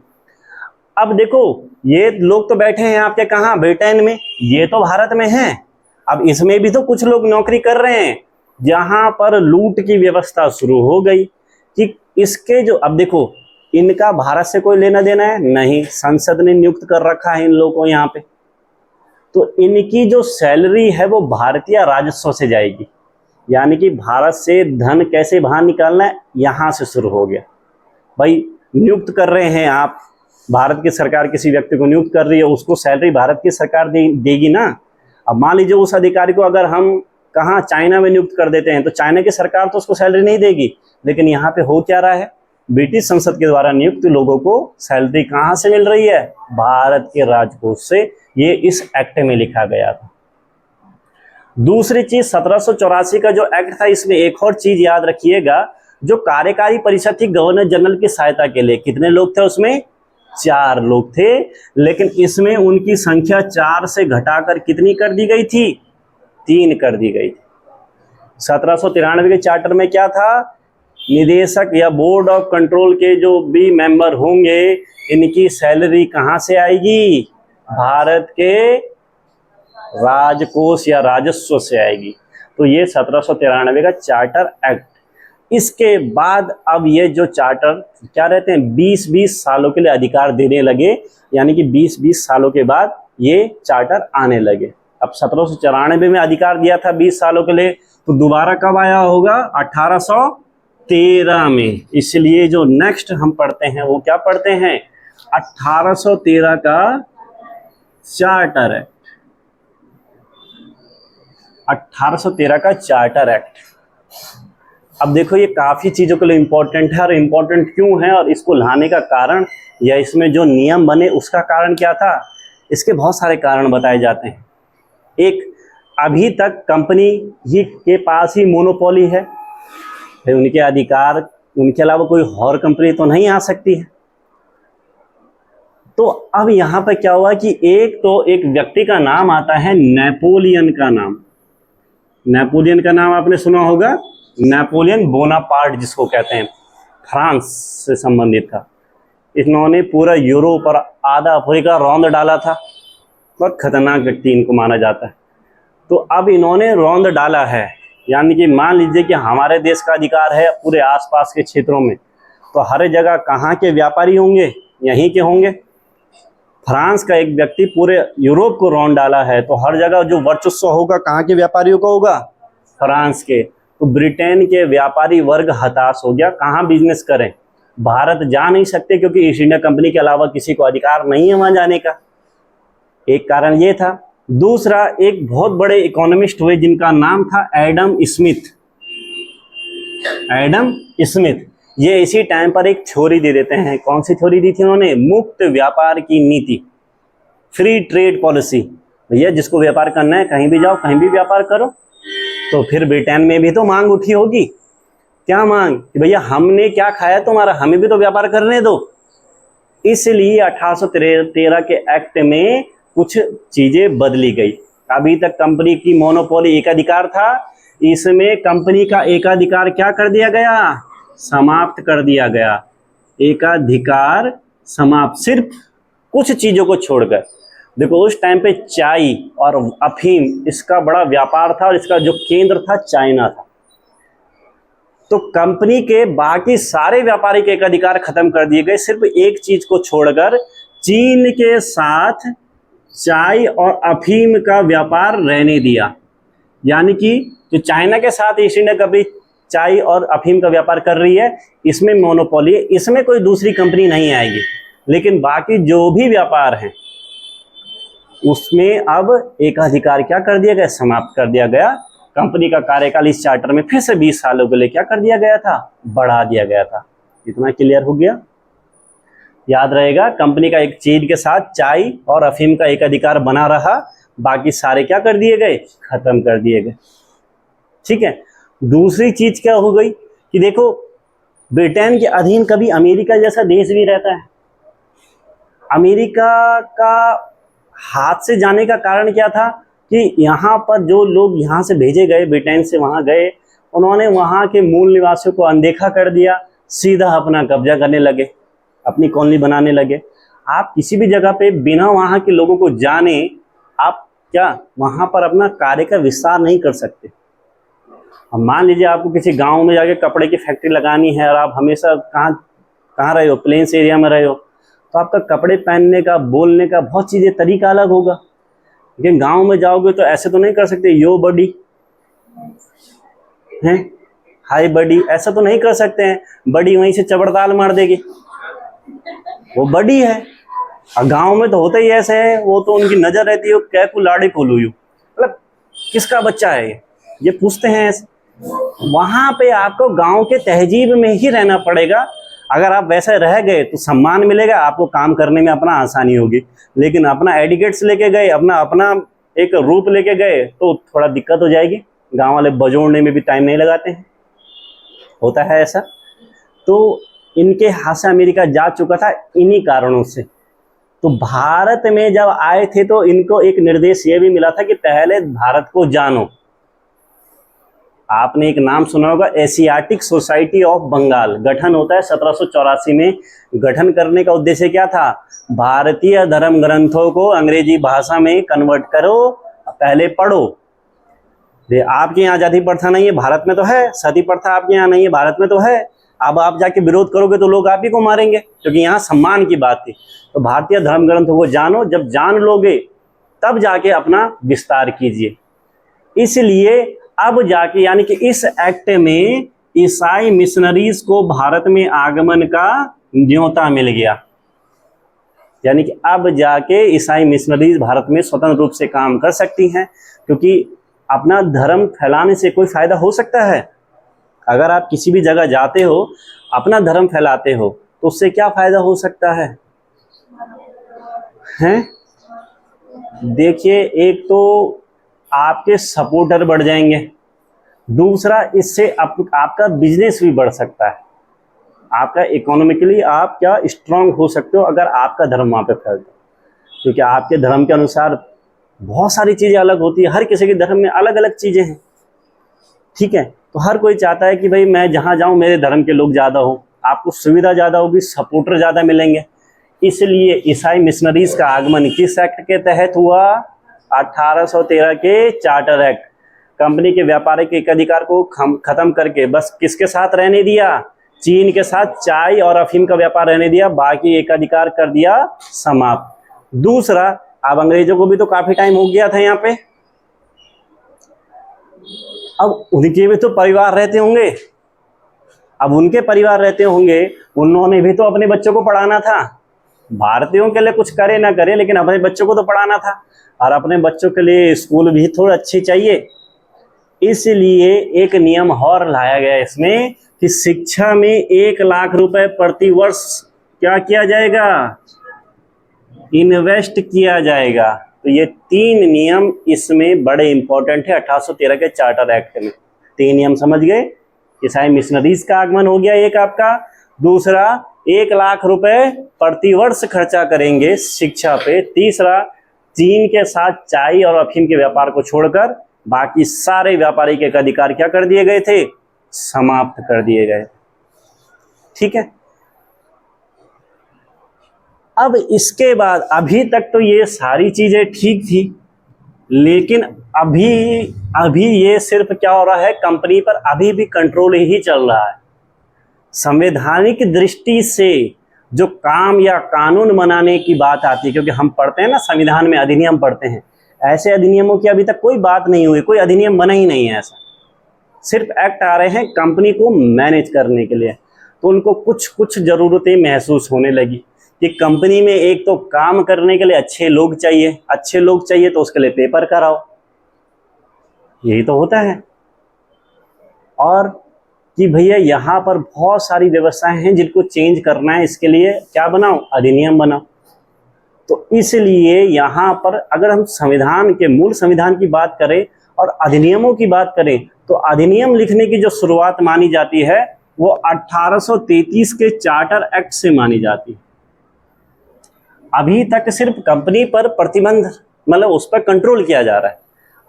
अब देखो ये लोग तो बैठे हैं आपके कहाँ, ब्रिटेन में, ये तो भारत में हैं। अब इसमें भी तो कुछ लोग नौकरी कर रहे हैं। जहां पर लूट की व्यवस्था शुरू हो गई कि इसके जो, अब देखो इनका भारत से कोई लेना देना है नहीं, संसद ने नियुक्त कर रखा है इन लोगों को यहाँ पे। तो इनकी जो सैलरी है वो भारतीय राजस्व से जाएगी, यानी कि भारत से धन कैसे बाहर निकालना है यहां से शुरू हो गया। भाई नियुक्त कर रहे हैं आप, भारत की सरकार किसी व्यक्ति को नियुक्त कर रही है, उसको सैलरी भारत की सरकार देगी ना। अब मान लीजिए उस अधिकारी को अगर हम कहाँ, चाइना में नियुक्त कर देते हैं तो चाइना की सरकार तो उसको सैलरी नहीं देगी। लेकिन यहाँ पे हो क्या रहा है, ब्रिटिश संसद के द्वारा नियुक्त लोगों को सैलरी कहाँ से मिल रही है, भारत के राजकोष से। ये इस एक्ट में लिखा गया था। दूसरी चीज 1784 का जो एक्ट था इसमें एक और चीज याद रखिएगा, जो कार्यकारी परिषद थी गवर्नर जनरल की सहायता के लिए, कितने लोग थे उसमें, 4 लोग थे। लेकिन इसमें उनकी संख्या 4 से घटाकर कितनी कर दी गई थी, 3 कर दी गई थी। 1793 के चार्टर में क्या था, निदेशक या बोर्ड ऑफ कंट्रोल के जो भी मेंबर होंगे इनकी सैलरी कहाँ से आएगी, भारत के राजकोष या राजस्व से आएगी। तो ये 1793 का चार्टर एक्ट। इसके बाद अब ये जो चार्टर क्या रहते हैं, 20-20 सालों के लिए अधिकार देने लगे, यानी कि 20-20 सालों के बाद ये चार्टर आने लगे। अब 1794 में अधिकार दिया था 20 सालों के लिए, तो दोबारा कब आया होगा, 1813 में। इसलिए जो नेक्स्ट हम पढ़ते हैं वो क्या पढ़ते हैं, 1813 का चार्टर एक्ट, 1813 का चार्टर एक्ट। अब देखो ये काफी चीजों के लिए इंपॉर्टेंट है, और इंपॉर्टेंट क्यों है और इसको लाने का कारण या इसमें जो नियम बने उसका कारण क्या था, इसके बहुत सारे कारण बताए जाते हैं। एक, अभी तक कंपनी ही के पास ही मोनोपोली है, उनके अधिकार, उनके अलावा कोई और कंपनी तो नहीं आ सकती है। तो अब यहां पर क्या हुआ कि एक व्यक्ति का नाम आता है नेपोलियन का नाम। नेपोलियन का नाम आपने सुना होगा, नेपोलियन बोनापार्ट जिसको कहते हैं, फ्रांस से संबंधित था। इन्होंने पूरा यूरोप और आधा अफ्रीका रौंद डाला था, बहुत खतरनाक व्यक्ति इनको माना जाता है। तो अब इन्होंने रौंद डाला है, यानी कि मान लीजिए कि हमारे देश का अधिकार है पूरे आसपास के क्षेत्रों में, तो हर जगह कहाँ के व्यापारी होंगे, यहीं के होंगे। फ्रांस का एक व्यक्ति पूरे यूरोप को रौंद डाला है, तो हर जगह जो वर्चस्व होगा कहाँ के व्यापारियों का होगा, फ्रांस के। तो ब्रिटेन के व्यापारी वर्ग हताश हो गया, कहाँ बिजनेस करें, भारत जा नहीं सकते क्योंकि ईस्ट इंडिया कंपनी के अलावा किसी को अधिकार नहीं है वहां जाने का। एक कारण ये था। दूसरा, एक बहुत बड़े इकोनॉमिस्ट हुए जिनका नाम था एडम स्मिथ। एडम स्मिथ ये इसी टाइम पर एक थ्योरी दे देते हैं। कौन सी थ्योरी दी थी उन्होंने? मुक्त व्यापार की नीति, फ्री ट्रेड पॉलिसी। भैया जिसको व्यापार करना है कहीं भी जाओ, कहीं भी व्यापार करो। तो फिर ब्रिटेन में भी तो मांग उठी होगी, क्या मांग कि भैया हमने क्या खाया तुम्हारा, हमें भी तो व्यापार करने दो। इसलिए 1813 के एक्ट में कुछ चीजें बदली गई। अभी तक कंपनी की मोनोपोली एकाधिकार था, इसमें कंपनी का एकाधिकार क्या कर दिया गया, समाप्त कर दिया गया। एकाधिकार समाप्त, सिर्फ कुछ चीजों को छोड़कर। देखो उस टाइम पे चाय और अफीम इसका बड़ा व्यापार था और इसका जो केंद्र था चाइना था। तो कंपनी के बाकी सारे व्यापारिक एकाधिकार खत्म कर दिए गए, सिर्फ एक चीज को छोड़कर चीन के साथ चाय और अफीम का व्यापार रहने दिया। यानी कि जो चाइना के साथ ईस्ट इंडिया कंपनी चाय और अफीम का व्यापार कर रही है, इसमें मोनोपोली है, इसमें कोई दूसरी कंपनी नहीं आएगी। लेकिन बाकी जो भी व्यापार हैं उसमें अब एकाधिकार क्या कर दिया गया, समाप्त कर दिया गया। कंपनी का कार्यकाल इस चार्टर में फिर से 20 सालों के लिए क्या कर दिया गया था, बढ़ा दिया गया था। इतना क्लियर हो गया? याद रहेगा, कंपनी का एक चीज के साथ चाय और अफीम का एकाधिकार बना रहा, बाकी सारे क्या कर दिए गए, खत्म कर दिए गए। ठीक है। दूसरी चीज क्या हो गई कि देखो ब्रिटेन के अधीन कभी अमेरिका जैसा देश भी रहता है। अमेरिका का हाथ से जाने का कारण क्या था कि यहाँ पर जो लोग यहाँ से भेजे गए, ब्रिटेन से वहाँ गए, उन्होंने वहाँ के मूल निवासियों को अनदेखा कर दिया, सीधा अपना कब्जा करने लगे, अपनी कॉलोनी बनाने लगे। आप किसी भी जगह पे बिना वहाँ के लोगों को जाने आप क्या वहाँ पर अपना कार्य का विस्तार नहीं कर सकते। अब मान लीजिए आपको किसी गांव में जाके कपड़े की फैक्ट्री लगानी है और आप हमेशा कहाँ रहे हो, प्लेन्स एरिया में रहे हो, तो आपका कपड़े पहनने का, बोलने का बहुत चीज़ें तरीका अलग होगा। लेकिन गांव में जाओगे तो ऐसे तो नहीं कर सकते, यो बडी हैं, हाय बडी, ऐसा तो नहीं कर सकते हैं। बड़ी वहीं से चबड़ताल मार देगी, वो बड़ी है। और गांव में तो होता ही ऐसे है, वो तो उनकी नजर रहती है कै को लाड़े को लूयू, मतलब किसका बच्चा है ये पूछते हैं ऐसे। वहां पे आपको गांव के तहजीब में ही रहना पड़ेगा। अगर आप वैसे रह गए तो सम्मान मिलेगा, आपको काम करने में अपना आसानी होगी। लेकिन अपना एडिकेट्स लेके गए, अपना एक रूप लेके गए तो थोड़ा दिक्कत हो जाएगी। गांव वाले बजोड़ने में भी टाइम नहीं लगाते हैं, होता है ऐसा। तो इनके हाथ से अमेरिका जा चुका था इन्हीं कारणों से। तो भारत में जब आए थे तो इनको एक निर्देश ये भी मिला था कि पहले भारत को जानो। आपने एक नाम सुना होगा, एशियाटिक सोसाइटी ऑफ बंगाल गठन होता है 1784 में। गठन करने का उद्देश्य क्या था, भारतीय धर्म ग्रंथों को अंग्रेजी भाषा में कन्वर्ट करो, पहले पढ़ो। आपके यहाँ जाति प्रथा नहीं है, भारत में तो है। सती प्रथा आपके यहाँ नहीं है, भारत में तो है। अब आप जाके विरोध करोगे तो लोग आप ही को मारेंगे, क्योंकि यहाँ सम्मान की बात थी। तो भारतीय धर्म ग्रंथों को जानो, जब जान लोगे तब जाके अपना विस्तार कीजिए। इसलिए अब जाके यानी कि इस एक्ट में ईसाई मिशनरीज को भारत में आगमन का न्योता मिल गया। यानी कि अब जाके ईसाई मिशनरीज भारत में स्वतंत्र रूप से काम कर सकती हैं, क्योंकि अपना धर्म फैलाने से कोई फायदा हो सकता है? अगर आप किसी भी जगह जाते हो, अपना धर्म फैलाते हो, तो उससे क्या फायदा हो सकता है? हैं? देखिए, एक तो आपके सपोर्टर बढ़ जाएंगे, दूसरा इससे आपका बिजनेस भी बढ़ सकता है, आपका इकोनॉमिकली आप क्या स्ट्रांग हो सकते हो अगर आपका धर्म वहाँ पे फैलता है, क्योंकि आपके धर्म के अनुसार बहुत सारी चीज़ें अलग होती है, हर किसी के धर्म में अलग अलग चीज़ें हैं, ठीक है। तो हर कोई चाहता है कि भाई मैं जहाँ जाऊँ मेरे धर्म के लोग ज़्यादा हो, आपको सुविधा ज़्यादा होगी, सपोर्टर ज़्यादा मिलेंगे। इसलिए ईसाई मिशनरीज का आगमन किस एक्ट के तहत हुआ? 1813 के चार्टर एक्ट। कंपनी के व्यापारिक एकाधिकार को खत्म करके बस किसके साथ रहने दिया? चीन के साथ चाय और अफीम का व्यापार रहने दिया, बाकी एकाधिकार कर दिया समाप्त। दूसरा, अब अंग्रेजों को भी तो काफी टाइम हो गया था यहाँ पे, अब उनके भी तो परिवार रहते होंगे, अब उनके परिवार रहते होंगे, उन्होंने भी तो अपने बच्चों को पढ़ाना था। भारतीयों के लिए कुछ करे ना करे, लेकिन अपने बच्चों को तो पढ़ाना था, और अपने बच्चों के लिए स्कूल भी थोड़े अच्छे चाहिए। इसलिए एक नियम और लाया गया इसमें कि शिक्षा में 1 लाख रुपए प्रति वर्ष क्या किया जाएगा? इन्वेस्ट किया जाएगा। तो ये 3 नियम इसमें बड़े इंपॉर्टेंट है 1813 के चार्टर एक्ट में। 3 नियम समझ गए? ईसाई मिशनरीज का आगमन हो गया एक आपका, दूसरा 1 लाख रुपए प्रति वर्ष खर्चा करेंगे शिक्षा पे, तीसरा चीन के साथ चाय और अफीम के व्यापार को छोड़कर बाकी सारे व्यापारिक एकाधिकार क्या कर दिए गए थे? समाप्त कर दिए गए। ठीक है। अब इसके बाद अभी तक तो ये सारी चीजें ठीक थी, लेकिन अभी ये सिर्फ क्या हो रहा है, कंपनी पर अभी भी कंट्रोल ही चल रहा है। संवैधानिक दृष्टि से जो काम या कानून बनाने की बात आती है, क्योंकि हम पढ़ते हैं ना संविधान में अधिनियम पढ़ते हैं, ऐसे अधिनियमों की अभी तक कोई बात नहीं हुई, कोई अधिनियम बना ही नहीं है ऐसा, सिर्फ एक्ट आ रहे हैं कंपनी को मैनेज करने के लिए। तो उनको कुछ कुछ ज़रूरतें महसूस होने लगी कि कंपनी में एक तो काम करने के लिए अच्छे लोग चाहिए, तो उसके लिए पेपर कराओ, यही तो होता है। और कि भैया यहाँ पर बहुत सारी व्यवस्थाएं हैं जिनको चेंज करना है, इसके लिए क्या बनाओ? अधिनियम बनाओ। तो इसलिए यहाँ पर अगर हम संविधान के मूल संविधान की बात करें और अधिनियमों की बात करें, तो अधिनियम लिखने की जो शुरुआत मानी जाती है वो 1833 के चार्टर एक्ट से मानी जाती है। अभी तक सिर्फ कंपनी पर प्रतिबंध, मतलब उस पर कंट्रोल किया जा रहा है,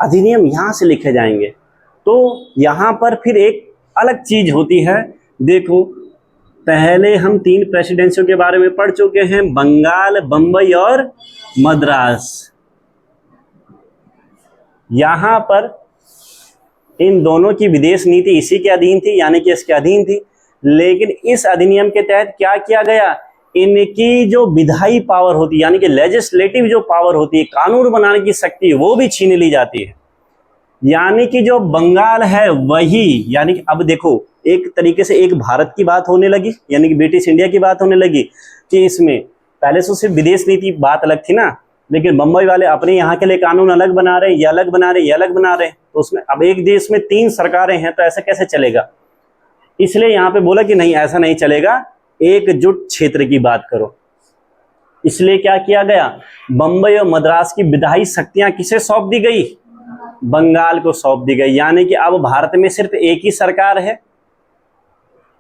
अधिनियम यहाँ से लिखे जाएंगे। तो यहाँ पर फिर एक अलग चीज होती है। देखो, पहले हम 3 प्रेसिडेंसियों के बारे में पढ़ चुके हैं, बंगाल, बंबई और मद्रास। यहाँ पर इन दोनों की विदेश नीति इसी के अधीन थी, यानी कि इसके अधीन थी। लेकिन इस अधिनियम के तहत क्या किया गया, इनकी जो विधायी पावर होती है, यानी कि लेजिस्लेटिव जो पावर होती है, कानून बनाने की शक्ति, वो भी छीन ली जाती है। यानी कि जो बंगाल है वही, यानी कि अब देखो एक तरीके से एक भारत की बात होने लगी, यानी कि ब्रिटिश इंडिया की बात होने लगी कि इसमें पहले तो सिर्फ विदेश नीति बात अलग थी ना, लेकिन बम्बई वाले अपने यहाँ के लिए कानून अलग बना रहे हैं, ये अलग बना रहे हैं, ये अलग बना रहे हैं। तो उसमें अब एक देश में 3 सरकारें हैं, तो ऐसा कैसे चलेगा? इसलिए यहाँ पे बोला कि नहीं, ऐसा नहीं चलेगा, एकजुट क्षेत्र की बात करो। इसलिए क्या किया गया, बम्बई और मद्रास की विधायी शक्तियां किसे सौंप दी गई? बंगाल को सौंप दी गई। यानी कि अब भारत में सिर्फ एक ही सरकार है,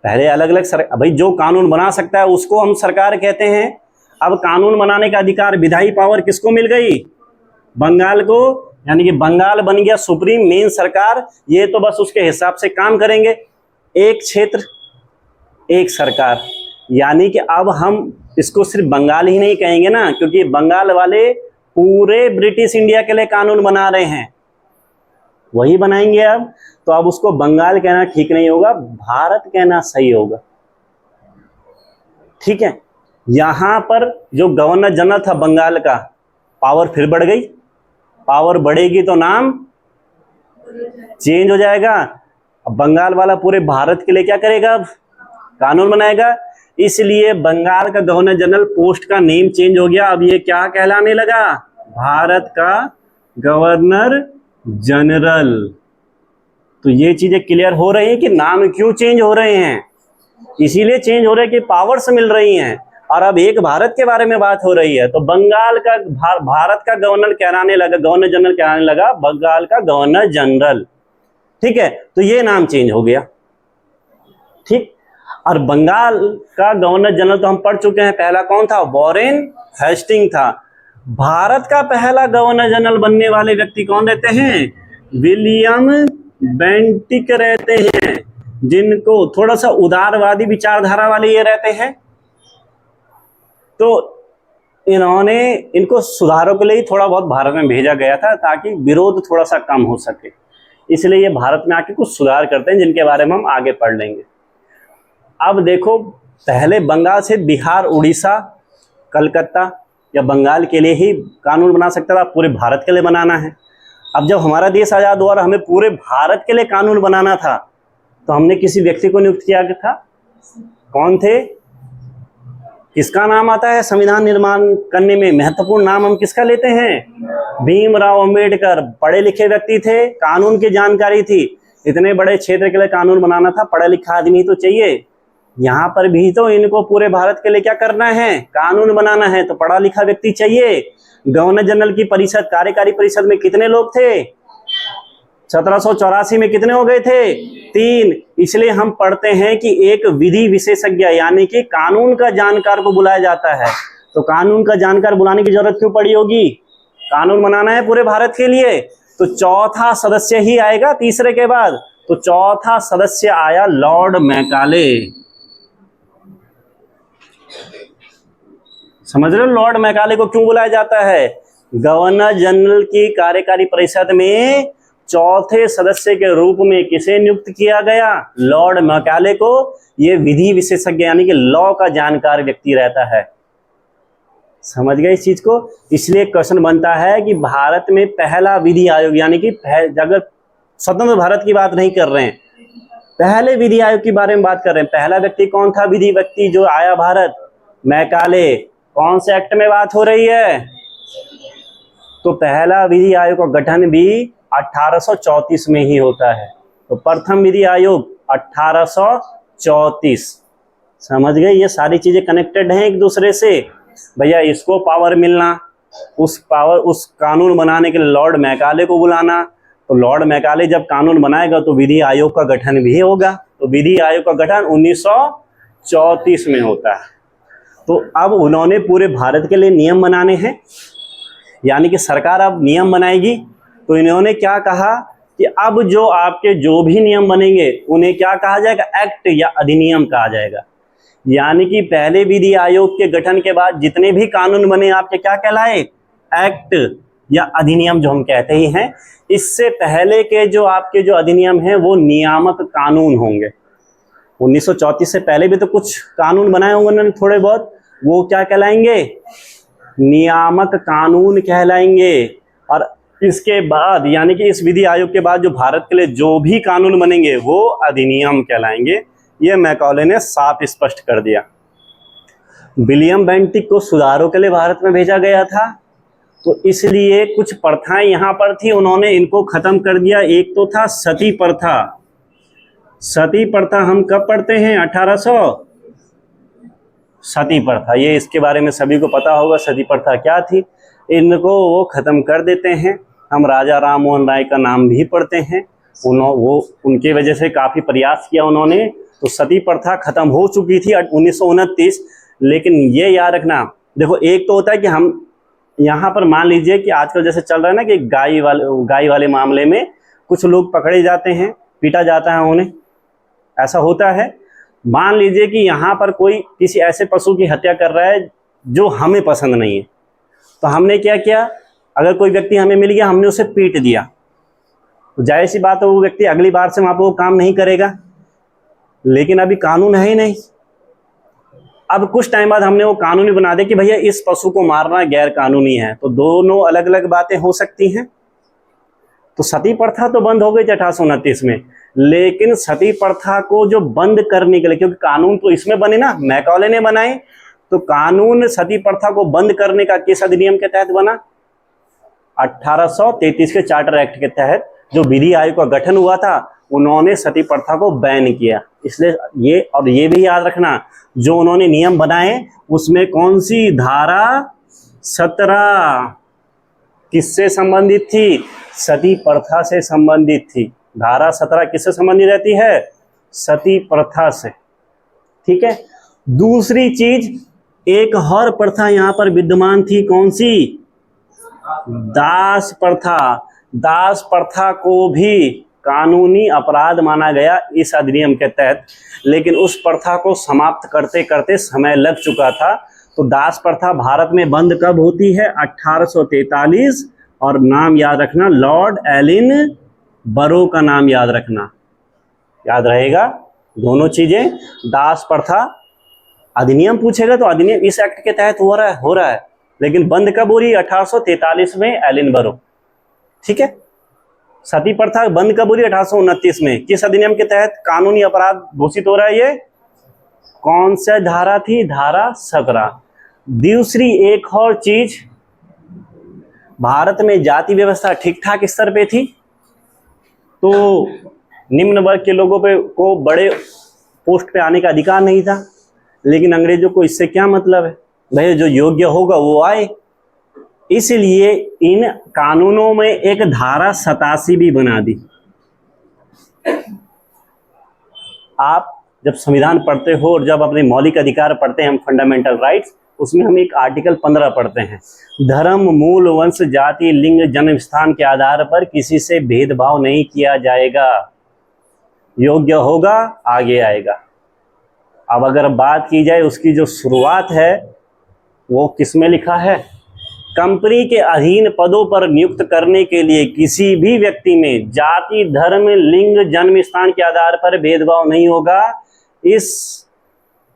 पहले अलग अलग सरकार, भाई जो कानून बना सकता है उसको हम सरकार कहते हैं। अब कानून बनाने का अधिकार, विधायी पावर किसको मिल गई? बंगाल को। यानी कि बंगाल बन गया सुप्रीम मेन सरकार, ये तो बस उसके हिसाब से काम करेंगे। एक क्षेत्र एक सरकार, यानी कि अब हम इसको सिर्फ बंगाल ही नहीं कहेंगे ना, क्योंकि बंगाल वाले पूरे ब्रिटिश इंडिया के लिए कानून बना रहे हैं, वही बनाएंगे अब। तो अब उसको बंगाल कहना ठीक नहीं होगा, भारत कहना सही होगा। ठीक है। यहां पर जो गवर्नर जनरल था बंगाल का, पावर फिर बढ़ गई, पावर बढ़ेगी तो नाम चेंज हो जाएगा। अब बंगाल वाला पूरे भारत के लिए क्या करेगा? अब कानून बनाएगा। इसलिए बंगाल का गवर्नर जनरल पोस्ट का नेम चेंज हो गया। अब ये क्या कहलाने लगा? भारत का गवर्नर जनरल। तो ये चीजें क्लियर हो रही हैं कि नाम क्यों चेंज हो रहे हैं। इसीलिए चेंज हो रहे हैं कि पावर्स मिल रही हैं। और अब एक भारत के बारे में बात हो रही है, तो बंगाल का भारत का गवर्नर कहलाने लगा, गवर्नर जनरल कहलाने लगा बंगाल का गवर्नर जनरल। ठीक है, तो ये नाम चेंज हो गया। ठीक, और बंगाल का गवर्नर जनरल तो हम पढ़ चुके हैं, पहला कौन था? वॉरेन हेस्टिंग था। भारत का पहला गवर्नर जनरल बनने वाले व्यक्ति कौन रहते हैं? विलियम बेंटिक रहते हैं, जिनको थोड़ा सा उदारवादी विचारधारा वाले ये रहते हैं। तो इनको सुधारों के लिए थोड़ा बहुत भारत में भेजा गया था, ताकि विरोध थोड़ा सा कम हो सके। इसलिए ये भारत में आके कुछ सुधार करते हैं, जिनके बारे में हम आगे पढ़ लेंगे। अब देखो, पहले बंगाल से बिहार, उड़ीसा, कलकत्ता या बंगाल के लिए ही कानून बना सकता था, पूरे भारत के लिए बनाना है। अब जब हमारा देश आज़ाद हुआ और हमें पूरे भारत के लिए कानून बनाना था, तो हमने किसी व्यक्ति को नियुक्त किया था। कौन थे? किसका नाम आता है संविधान निर्माण करने में? महत्वपूर्ण नाम हम किसका लेते हैं? भीमराव अंबेडकर। पढ़े लिखे व्यक्ति थे, कानून की जानकारी थी। इतने बड़े क्षेत्र के लिए कानून बनाना था, पढ़ा लिखा आदमी तो चाहिए। यहाँ पर भी तो इनको पूरे भारत के लिए क्या करना है? कानून बनाना है, तो पढ़ा लिखा व्यक्ति चाहिए। गवर्नर जनरल की परिषद, कार्यकारी परिषद में कितने लोग थे? 1784 में कितने हो गए थे? 3। इसलिए हम पढ़ते हैं कि एक विधि विशेषज्ञ यानी कि कानून का जानकार को बुलाया जाता है। तो कानून का जानकार बुलाने की जरूरत क्यों पड़ी होगी? कानून बनाना है पूरे भारत के लिए, तो चौथा सदस्य ही आएगा तीसरे के बाद। तो चौथा सदस्य आया लॉर्ड मैकाले। समझ रहे हो लॉर्ड मैकाले को क्यों बुलाया जाता है? गवर्नर जनरल की कार्यकारी परिषद में चौथे सदस्य के रूप में किसे नियुक्त किया गया? लॉर्ड मैकाले को। ये विधि विशेषज्ञ यानी कि लॉ का जानकार व्यक्ति रहता है। समझ गए इस चीज को? इसलिए क्वेश्चन बनता है कि भारत में पहला विधि आयोग, यानी कि अगर स्वतंत्र भारत की बात नहीं कर रहे हैं, पहले विधि आयोग के बारे में बात कर रहे हैं। पहला व्यक्ति कौन था? विधि व्यक्ति जो आया भारत, मैकाले। कौन से एक्ट में बात हो रही है? तो पहला विधि आयोग का गठन भी 1834 में ही होता है। तो प्रथम विधि आयोग 1834। समझ गए? ये सारी चीजें कनेक्टेड हैं एक दूसरे से। भैया इसको पावर मिलना, उस कानून बनाने के लिए लॉर्ड मैकाले को बुलाना। तो लॉर्ड मैकाले जब कानून बनाएगा तो विधि आयोग का गठन भी होगा। तो विधि आयोग का गठन 1934 में होता है। तो अब उन्होंने पूरे भारत के लिए नियम बनाने हैं, यानी कि सरकार अब नियम बनाएगी। तो इन्होंने क्या कहा कि अब जो आपके जो भी नियम बनेंगे उन्हें क्या कहा जाएगा? एक्ट या अधिनियम कहा जाएगा। यानी कि पहले विधि आयोग के गठन के बाद जितने भी कानून बने आपके क्या कहलाए? एक्ट या अधिनियम, जो हम कहते ही हैं। इससे पहले के जो आपके जो अधिनियम हैं वो नियामक कानून होंगे। 1934 से पहले भी तो कुछ कानून बनाए होंगे उन्होंने थोड़े बहुत, वो क्या कहलाएंगे? नियामक कानून कहलाएंगे। और इसके बाद यानी कि इस विधि आयोग के बाद जो भारत के लिए जो भी कानून बनेंगे वो अधिनियम कहलाएंगे। ये मैकाले ने साफ स्पष्ट कर दिया। विलियम बेंटिक को सुधारों के लिए भारत में भेजा गया था, तो इसलिए कुछ प्रथाएं यहाँ पर थी, उन्होंने इनको खत्म कर दिया। एक तो था सती प्रथा। सती प्रथा हम कब पढ़ते हैं? 1800। सती प्रथा, ये इसके बारे में सभी को पता होगा सती प्रथा क्या थी। इनको वो खत्म कर देते हैं। हम राजा राम मोहन राय का नाम भी पढ़ते हैं, उनके वजह से काफ़ी प्रयास किया उन्होंने। तो सती प्रथा खत्म हो चुकी थी 1929। लेकिन ये याद रखना, देखो एक तो होता है कि हम यहाँ पर मान लीजिए कि आजकल जैसे चल रहा है ना कि गाय वाले मामले में कुछ लोग पकड़े जाते हैं, पीटा जाता है उन्हें, ऐसा होता है। मान लीजिए कि यहाँ पर कोई किसी ऐसे पशु की हत्या कर रहा है जो हमें पसंद नहीं है, तो हमने क्या किया? अगर कोई व्यक्ति हमें मिल गया, हमने उसे पीट दिया, तो जाहिर सी बात है वो व्यक्ति अगली बार से वहाँ पर वो काम नहीं करेगा। लेकिन अभी कानून है ही नहीं। अब कुछ टाइम बाद हमने वो कानूनी बना दिया कि भैया इस पशु को मारना गैर कानूनी है, तो दोनों अलग अलग बातें हो सकती हैं। तो सती प्रथा तो बंद हो गई थी 1829 में, लेकिन सती प्रथा को जो बंद करने के लिए, क्योंकि कानून तो इसमें बने ना, मैकॉले ने बनाए, तो कानून सती प्रथा को बंद करने का किस अधिनियम के तहत बना? 1833 के चार्टर एक्ट के तहत जो विधि आयोग का गठन हुआ था, उन्होंने सती प्रथा को बैन किया। इसलिए ये भी याद रखना, जो उन्होंने नियम बनाए उसमें कौन सी धारा 17 किससे संबंधित थी? सती प्रथा से संबंधित थी। धारा 17 किससे संबंधित रहती है? सती प्रथा से। ठीक है। दूसरी चीज, एक और प्रथा यहां पर विद्यमान थी, कौन सी? दास प्रथा। दास प्रथा को भी कानूनी अपराध माना गया इस अधिनियम के तहत, लेकिन उस प्रथा को समाप्त करते करते समय लग चुका था। तो दास प्रथा भारत में बंद कब होती है? 1843। और नाम याद रखना, लॉर्ड एलिन बरो का नाम याद रखना, याद रहेगा दोनों चीजें। दास प्रथा अधिनियम पूछेगा तो अधिनियम इस एक्ट के तहत हो रहा है, लेकिन बंद कब हो रही है? 1843 में, एलिन बरो। ठीक है। सती प्रथा बंद कब हो रही है? 1829 में। किस अधिनियम के तहत कानूनी अपराध घोषित हो रहा है ये? कौन सा धारा थी? धारा 17। दूसरी एक और चीज, भारत में जाति व्यवस्था ठीक ठाक स्तर पे थी, तो निम्न वर्ग के लोगों को बड़े पोस्ट पे आने का अधिकार नहीं था, लेकिन अंग्रेजों को इससे क्या मतलब है? भाई जो योग्य होगा वो आए। इसलिए इन कानूनों में एक धारा 87 भी बना दी। आप जब संविधान पढ़ते हो और जब अपने मौलिक अधिकार पढ़ते हैं, हम फंडामेंटल राइट्स, उसमें हम एक आर्टिकल 15 पढ़ते हैं, धर्म, मूल, वंश, जाति, लिंग, जन्म स्थान के आधार पर किसी से भेदभाव नहीं किया जाएगा, योग्य होगा आगे आएगा। अब अगर बात की जाए उसकी जो शुरुआत है वो किसमें लिखा है? कंपनी के अधीन पदों पर नियुक्त करने के लिए किसी भी व्यक्ति में जाति, धर्म, लिंग, जन्म स्थान के आधार पर भेदभाव नहीं होगा। इस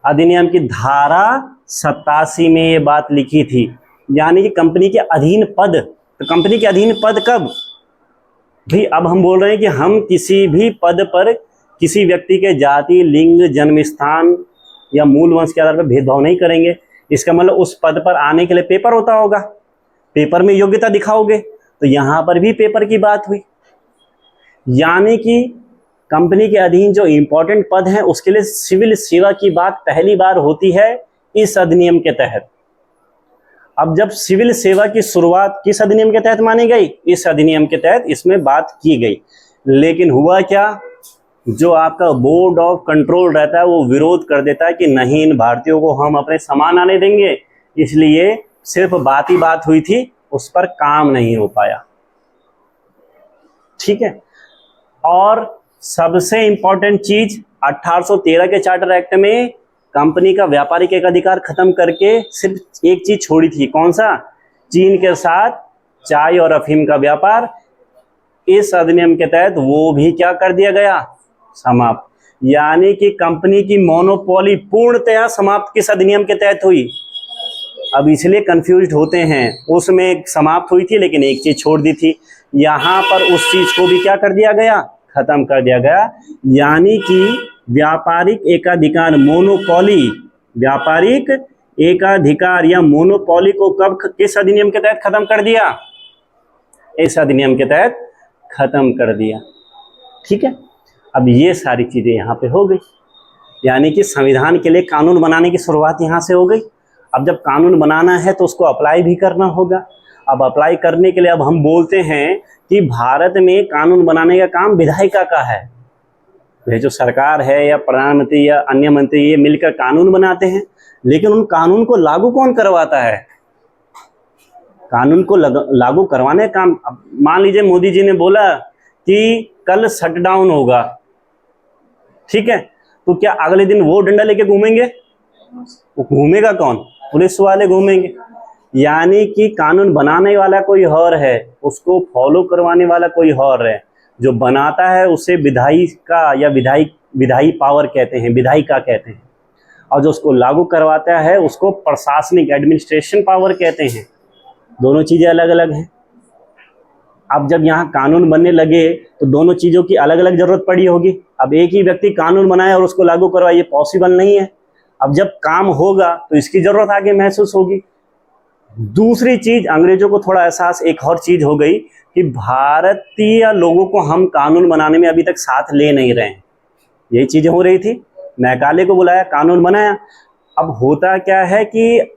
अधिनियम की धारा 87 में ये बात लिखी थी। यानी कि कंपनी के अधीन पद, तो कंपनी के अधीन पद कब भी? अब हम बोल रहे हैं कि हम किसी भी पद पर किसी व्यक्ति के जाति, लिंग, जन्म स्थान या मूल वंश के आधार पर भेदभाव नहीं करेंगे। इसका मतलब उस पद पर आने के लिए पेपर होता होगा, पेपर में योग्यता दिखाओगे, तो यहां पर भी पेपर की बात हुई। यानी कि कंपनी के अधीन जो इंपॉर्टेंट पद हैं उसके लिए सिविल सेवा की बात पहली बार होती है इस अधिनियम के तहत। अब जब सिविल सेवा की शुरुआत किस अधिनियम के तहत मानी गई? इस अधिनियम के तहत इसमें बात की गई। लेकिन हुआ क्या? जो आपका बोर्ड ऑफ कंट्रोल रहता है वो विरोध कर देता है कि नहीं, इन भारतीयों को हम अपने समान आने देंगे। इसलिए सिर्फ बात ही बात हुई थी, उस पर काम नहीं हो पाया। ठीक है। और सबसे इंपॉर्टेंट चीज, 1813 के चार्टर एक्ट में कंपनी का व्यापारिक एकाधिकार खत्म करके सिर्फ एक चीज छोड़ी थी, कौन सा? चीन के साथ चाय और अफीम का व्यापार। इस अधिनियम के तहत वो भी क्या कर दिया गया? समाप्त। यानी कि कंपनी की मोनोपोली पूर्णतया समाप्त किस अधिनियम के तहत हुई? अब इसलिए कंफ्यूज होते हैं, उसमें समाप्त हुई थी लेकिन एक चीज छोड़ दी थी। यहां पर उस चीज को भी क्या कर दिया गया? खत्म कर दिया गया। यानी कि व्यापारिक एकाधिकार, मोनोपोली, व्यापारिक एकाधिकार या मोनोपोली को कब किस अधिनियम के तहत खत्म कर दिया? इस अधिनियम के तहत खत्म कर दिया। ठीक है। अब ये सारी चीजें यहाँ पे हो गई, यानी कि संविधान के लिए कानून बनाने की शुरुआत यहाँ से हो गई। अब जब कानून बनाना है तो उसको अप्लाई भी करना होगा। अब अप्लाई करने के लिए अब हम बोलते हैं कि भारत में कानून बनाने का काम विधायिका का है। ये जो सरकार है या प्रधानमंत्री या अन्य मंत्री ये मिलकर कानून बनाते हैं, लेकिन उन कानून को लागू कौन करवाता है? कानून को लागू करवाने का काम, मान लीजिए मोदी जी ने बोला कि कल शटडाउन होगा, ठीक है, तो क्या अगले दिन वो डंडा लेके घूमेंगे? वो घूमेगा कौन? पुलिस वाले घूमेंगे। यानी कि कानून बनाने वाला कोई और है, उसको फॉलो करवाने वाला कोई और है। जो बनाता है उसे विधायिका या विधायी पावर कहते हैं, विधायिका कहते हैं, और जो उसको लागू करवाता है उसको प्रशासनिक एडमिनिस्ट्रेशन पावर कहते हैं। दोनों चीजें अलग अलग हैं। अब जब यहाँ कानून बनने लगे तो दोनों चीज़ों की अलग अलग जरूरत पड़ी होगी। अब एक ही व्यक्ति कानून बनाए और उसको लागू करवाए, ये पॉसिबल नहीं है। अब जब काम होगा तो इसकी जरूरत आगे महसूस होगी। दूसरी चीज, अंग्रेजों को थोड़ा एहसास एक और चीज हो गई कि भारतीय लोगों को हम कानून बनाने में अभी तक साथ ले नहीं रहे हैं। यही चीजें हो रही थी। मैकाले को बुलाया, कानून बनाया। अब होता क्या है कि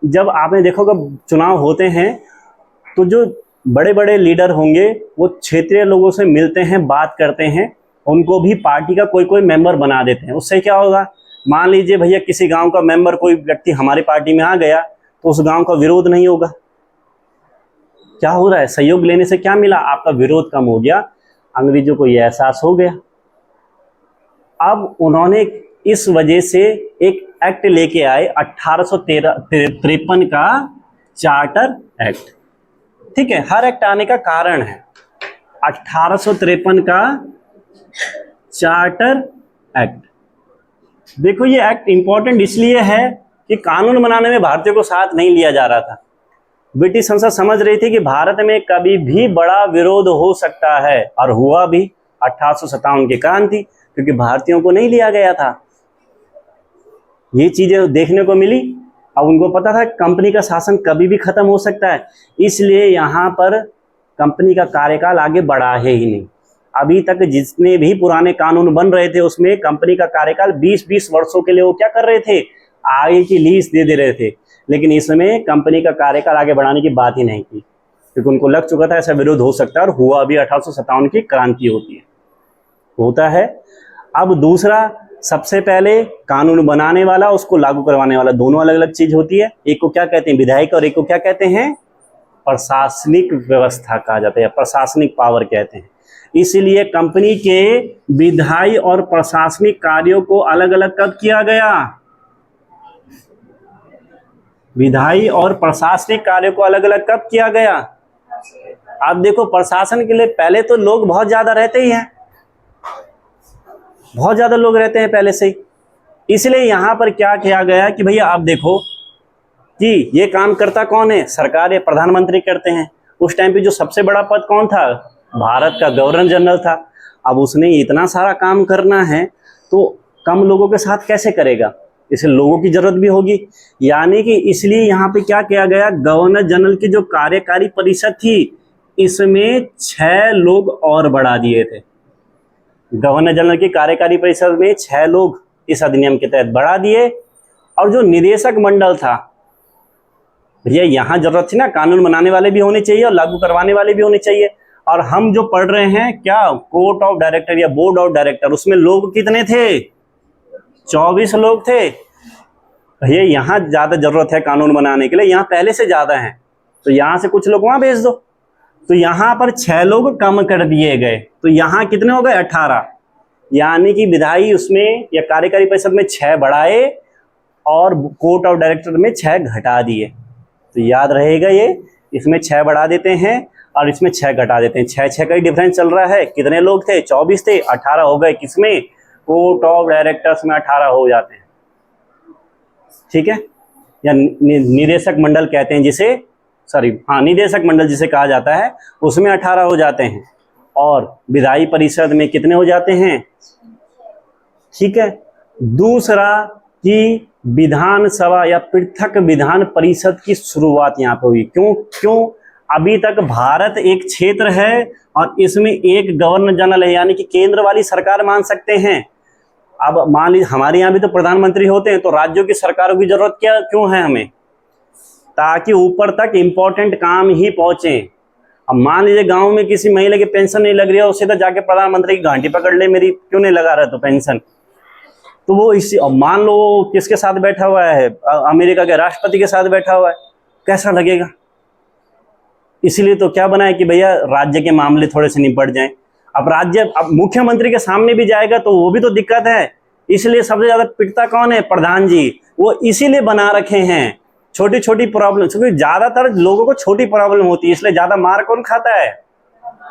जब आपने देखोगे चुनाव होते हैं तो जो बड़े बड़े लीडर होंगे वो क्षेत्रीय लोगों से मिलते हैं, बात करते हैं, उनको भी पार्टी का कोई कोई मेंबर बना देते हैं। उससे क्या होगा, मान लीजिए भैया किसी गांव का मेंबर कोई व्यक्ति हमारी पार्टी में आ गया तो उस गांव का विरोध नहीं होगा। क्या हो रहा है, सहयोग लेने से क्या मिला, आपका विरोध कम हो गया। अंग्रेजों को यह एहसास हो गया। अब उन्होंने इस वजह से एक एक्ट लेके आए, 1853 का चार्टर एक्ट। ठीक है, हर एक्ट आने का कारण है। 1853 का चार्टर एक्ट। देखो ये एक्ट इंपॉर्टेंट इसलिए है कि कानून बनाने में भारतीयों को साथ नहीं लिया जा रहा था। ब्रिटिश संसद समझ रही थी कि भारत में कभी भी बड़ा विरोध हो सकता है, और हुआ भी 1857 की क्रांति, क्योंकि भारतीयों को नहीं लिया गया था। ये चीजें देखने को मिली। अब उनको पता था कंपनी का शासन कभी भी खत्म हो सकता है, इसलिए यहाँ पर कंपनी का कार्यकाल आगे बढ़ा है ही नहीं। अभी तक जितने भी पुराने कानून बन रहे थे उसमें कंपनी का कार्यकाल 20-20 वर्षों के लिए वो क्या कर रहे थे, आगे की लीज दे रहे थे। लेकिन इसमें कंपनी का कार्यकाल आगे बढ़ाने की बात ही नहीं की, क्योंकि उनको लग चुका था ऐसा विरोध हो सकता है, और हुआ अभी 1857 की क्रांति होती है, होता है। अब दूसरा, सबसे पहले कानून बनाने वाला, उसको लागू करवाने वाला, दोनों अलग अलग चीज होती है। एक को क्या कहते हैं, विधायिका, और एक को क्या कहते हैं, प्रशासनिक व्यवस्था कहा जाता है, प्रशासनिक पावर कहते हैं। इसलिए कंपनी के विधायी और प्रशासनिक कार्यों को अलग अलग कब किया गया, विधायी और प्रशासनिक कार्यों को अलग अलग कब किया गया। आप देखो प्रशासन के लिए पहले तो लोग बहुत ज्यादा रहते ही हैं, बहुत ज्यादा लोग रहते हैं पहले से ही। इसलिए यहां पर क्या किया गया कि भैया आप देखो कि ये काम करता कौन है, सरकार या प्रधानमंत्री करते हैं। उस टाइम पे जो सबसे बड़ा पद कौन था, भारत का गवर्नर जनरल था। अब उसने इतना सारा काम करना है तो कम लोगों के साथ कैसे करेगा, इसलिए लोगों की जरूरत भी होगी। यानी कि इसलिए यहाँ पे क्या किया गया, गवर्नर जनरल की जो कार्यकारी परिषद थी इसमें 6 लोग और बढ़ा दिए थे। गवर्नर जनरल की कार्यकारी परिषद में 6 लोग इस अधिनियम के तहत बढ़ा दिए। और जो निदेशक मंडल था, भैया यहाँ जरूरत थी ना, कानून बनाने वाले भी होने चाहिए और लागू करवाने वाले भी होने चाहिए। और हम जो पढ़ रहे हैं क्या, कोर्ट ऑफ डायरेक्टर या बोर्ड ऑफ डायरेक्टर, उसमें लोग कितने थे, 24 लोग थे। भैया यहाँ ज्यादा जरूरत है कानून बनाने के लिए, यहाँ पहले से ज्यादा है, तो यहाँ से कुछ लोग वहां भेज दो। तो यहाँ पर 6 लोग कम कर दिए गए, तो यहाँ कितने हो गए, 18। यानी कि विधायी उसमें या कार्यकारी परिषद में 6 बढ़ाए और कोर्ट ऑफ डायरेक्टर में 6 घटा दिए। तो याद रहेगा ये, इसमें 6 बढ़ा देते हैं और इसमें 6 घटा देते हैं। 6 का ही डिफरेंस चल रहा है। कितने लोग थे, 24 थे, 18 हो गए किसमें, कोर्ट ऑफ डायरेक्टर्स में 18 हो जाते हैं। ठीक है, या निदेशक मंडल कहते हैं जिसे, निदेशक मंडल जिसे कहा जाता है, उसमें 18 हो जाते हैं। और विधायी परिषद में कितने हो जाते हैं। ठीक है, दूसरा कि विधानसभा या पृथक विधान परिषद की शुरुआत यहाँ पे हुई। क्यों, अभी तक भारत एक क्षेत्र है और इसमें एक गवर्नर जनरल है, यानी कि केंद्र वाली सरकार मान सकते हैं। अब मान लीजिए हमारे यहाँ भी तो प्रधानमंत्री होते हैं, तो राज्यों की सरकारों की जरूरत क्यों है हमें, ताकि ऊपर तक इंपॉर्टेंट काम ही पहुंचे। अब मान लीजिए गांव में किसी महिला की पेंशन नहीं लग रही है, उससे तो जाके प्रधानमंत्री की घंटी पकड़ ले, मेरी क्यों नहीं लगा रहा तो पेंशन, तो वो इसी, अब मान लो किसके साथ बैठा हुआ है, अमेरिका के राष्ट्रपति के साथ बैठा हुआ है, कैसा लगेगा। इसीलिए तो क्या बना है कि भैया राज्य के मामले थोड़े से निपट जाएं। अब मुख्यमंत्री के सामने भी जाएगा तो वो भी तो दिक्कत है, इसलिए सबसे ज्यादा पिटता कौन है, प्रधान जी। वो इसीलिए बना रखे हैं, छोटी छोटी प्रॉब्लम, क्योंकि ज्यादातर लोगों को छोटी प्रॉब्लम होती है, इसलिए ज्यादा मार कौन खाता है,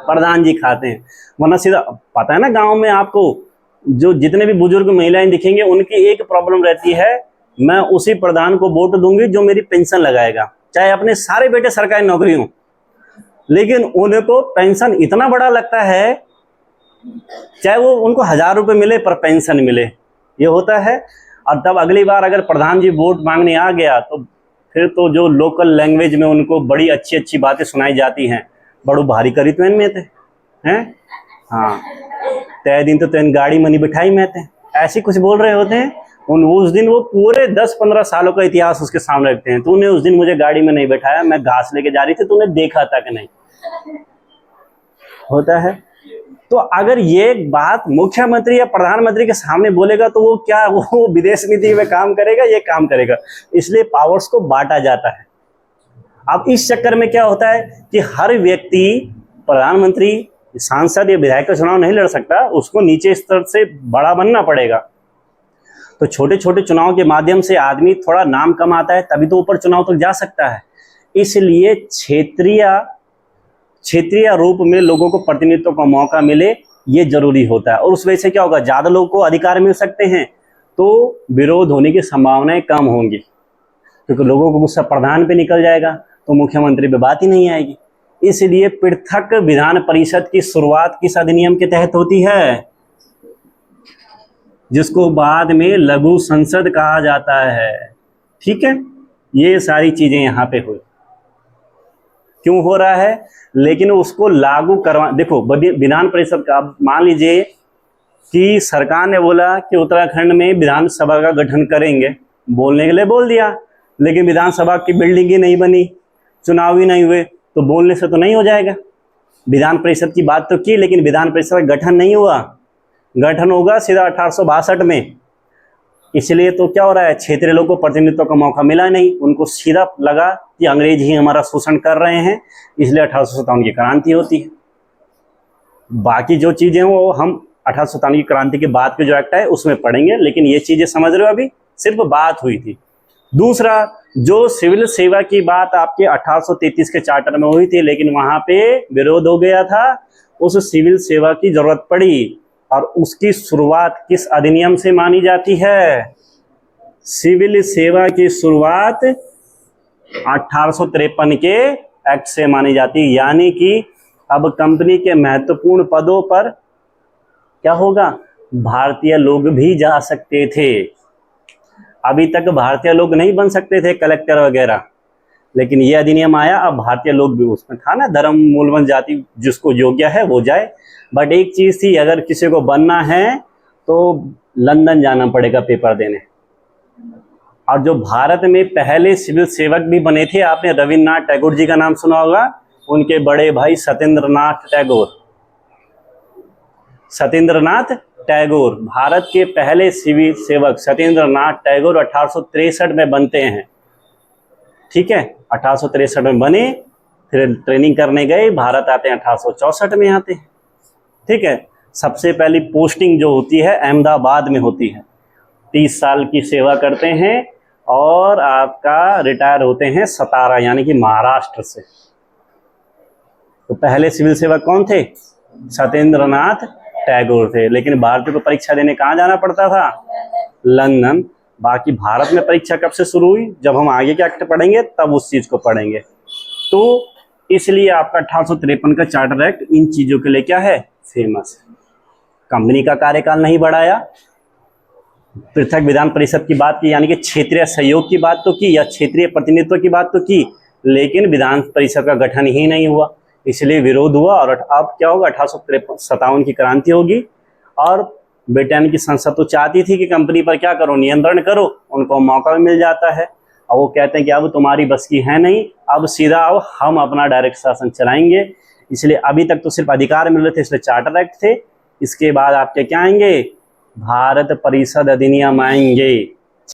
प्रधान जी खाते हैं। वरना सीधा पता है ना, गांव में आपको जो जितने भी बुजुर्ग महिलाएं दिखेंगे उनकी एक प्रॉब्लम रहती है, मैं उसी प्रधान को वोट दूंगी जो मेरी पेंशन लगाएगा, चाहे अपने सारे बेटे सरकारी नौकरी हो। लेकिन उन्हें तो पेंशन इतना बड़ा लगता है, चाहे वो उनको 1000 रुपये मिले पर पेंशन मिले, ये होता है। और तब अगली बार अगर प्रधान जी वोट मांगने आ गया तो फिर तो जो लोकल लैंग्वेज में उनको बड़ी अच्छी अच्छी बातें सुनाई जाती हैं, बड़ो भारी करी तो में थे हैं, हाँ तय दिन तो तेन गाड़ी मनी बिठाई में थे, ऐसे कुछ बोल रहे होते हैं। उस दिन वो पूरे 10-15 सालों का इतिहास उसके सामने रखते हैं। तूने उस दिन मुझे गाड़ी में नहीं बैठाया, मैं घास लेके जा रही थी, तूने देखा था कि नहीं, होता है। तो अगर ये बात मुख्यमंत्री या प्रधानमंत्री के सामने बोलेगा तो वो क्या, वो विदेश नीति में काम करेगा, ये काम करेगा। इसलिए पावर्स को बांटा जाता है। अब इस चक्कर में क्या होता है कि हर व्यक्ति प्रधानमंत्री, सांसद या विधायक का चुनाव नहीं लड़ सकता, उसको नीचे स्तर से बड़ा बनना पड़ेगा। तो छोटे छोटे चुनाव के माध्यम से आदमी थोड़ा नाम कमाता है, तभी तो ऊपर चुनाव तक जा सकता है। इसलिए क्षेत्रीय रूप में लोगों को प्रतिनिधित्व का मौका मिले, ये जरूरी होता है। और उस वजह से क्या होगा, ज्यादा लोगों को अधिकार मिल सकते हैं तो विरोध होने की संभावनाएं कम होंगी, क्योंकि लोगों को गुस्सा प्रधान पे निकल जाएगा तो मुख्यमंत्री पे बात ही नहीं आएगी। इसलिए पृथक विधान परिषद की शुरुआत किस अधिनियम के तहत होती है, जिसको बाद में लघु संसद कहा जाता है। ठीक है, ये सारी चीजें यहाँ पे हुई। क्यों हो रहा है, लेकिन उसको लागू करवा, देखो विधान परिषद का, मान लीजिए कि सरकार ने बोला कि उत्तराखंड में विधानसभा का गठन करेंगे, बोलने के लिए बोल दिया, लेकिन विधानसभा की बिल्डिंग ही नहीं बनी, चुनाव ही नहीं हुए, तो बोलने से तो नहीं हो जाएगा। विधान परिषद की बात तो की, लेकिन विधान परिषद का गठन नहीं हुआ। गठन होगा सीधा 1862 में। इसलिए तो क्या हो रहा है, क्षेत्रीय लोगों को प्रतिनिधित्व का मौका मिला नहीं, उनको सीधा लगा कि अंग्रेज ही हमारा शोषण कर रहे हैं, इसलिए 1857 की क्रांति होती है। बाकी जो चीजें वो हम 1857 की क्रांति के बाद के जो एक्ट है उसमें पढ़ेंगे, लेकिन ये चीजें समझ रहे हो, अभी सिर्फ बात हुई थी। दूसरा, जो सिविल सेवा की बात आपके 1833 के चार्टर में हुई थी, लेकिन वहां पे विरोध हो गया था, उस सिविल सेवा की जरूरत पड़ी। और उसकी शुरुआत किस अधिनियम से मानी जाती है, सिविल सेवा की शुरुआत 1853 के एक्ट से मानी जाती है। यानी कि अब कंपनी के महत्वपूर्ण पदों पर क्या होगा, भारतीय लोग भी जा सकते थे। अभी तक भारतीय लोग नहीं बन सकते थे कलेक्टर वगैरह, लेकिन ये अधिनियम आया, अब भारतीय लोग भी, उसमें था ना धर्म मूलवान जाति, जिसको योग्य है वो जाए। बट एक चीज थी, अगर किसी को बनना है तो लंदन जाना पड़ेगा पेपर देने। और जो भारत में पहले सिविल सेवक भी बने थे, आपने रविन्द्रनाथ टैगोर जी का नाम सुना होगा, उनके बड़े भाई सत्येंद्रनाथ टैगोर, भारत के पहले सिविल सेवक सत्येंद्रनाथ टैगोर 1863 में बनते हैं। ठीक है, 1863 में बने, फिर ट्रेनिंग करने गए, भारत आते हैं 1864 में आते हैं। ठीक है, सबसे पहली पोस्टिंग जो होती है अहमदाबाद में होती है, 30 साल की सेवा करते हैं और आपका रिटायर होते हैं सतारा, यानी कि महाराष्ट्र से। तो पहले सिविल सेवक कौन थे, सत्येंद्रनाथ टैगोर थे। लेकिन भारतीय को परीक्षा देने कहाँ जाना पड़ता था, लंदन। बाकी भारत में परीक्षा कब से शुरू हुई, जब हम आगे के एक्ट पढ़ेंगे तब उस चीज को पढ़ेंगे। तो इसलिए आपका 1853 का चार्टर एक्ट इन चीजों के लिए क्या है, फेमस है। कंपनी का कार्यकाल नहीं बढ़ाया, पृथक विधान परिषद की बात की, यानी कि क्षेत्रीय सहयोग की बात तो की, या क्षेत्रीय प्रतिनिधित्व की बात तो की, लेकिन विधान परिषद का गठन ही नहीं हुआ, इसलिए विरोध हुआ। और अब क्या होगा, 1857 की क्रांति होगी। और ब्रिटेन की संसद तो चाहती थी कि कंपनी पर क्या करो, नियंत्रण करो, उनको मौका भी मिल जाता है। और वो कहते हैं कि अब तुम्हारी बस की है नहीं, अब सीधा आओ, हम अपना डायरेक्ट शासन चलाएंगे। इसलिए अभी तक तो सिर्फ अधिकार मिल रहे थे, इसलिए चार्टर एक्ट थे। इसके बाद आपके क्या आएंगे, भारत परिषद अधिनियम आएंगे।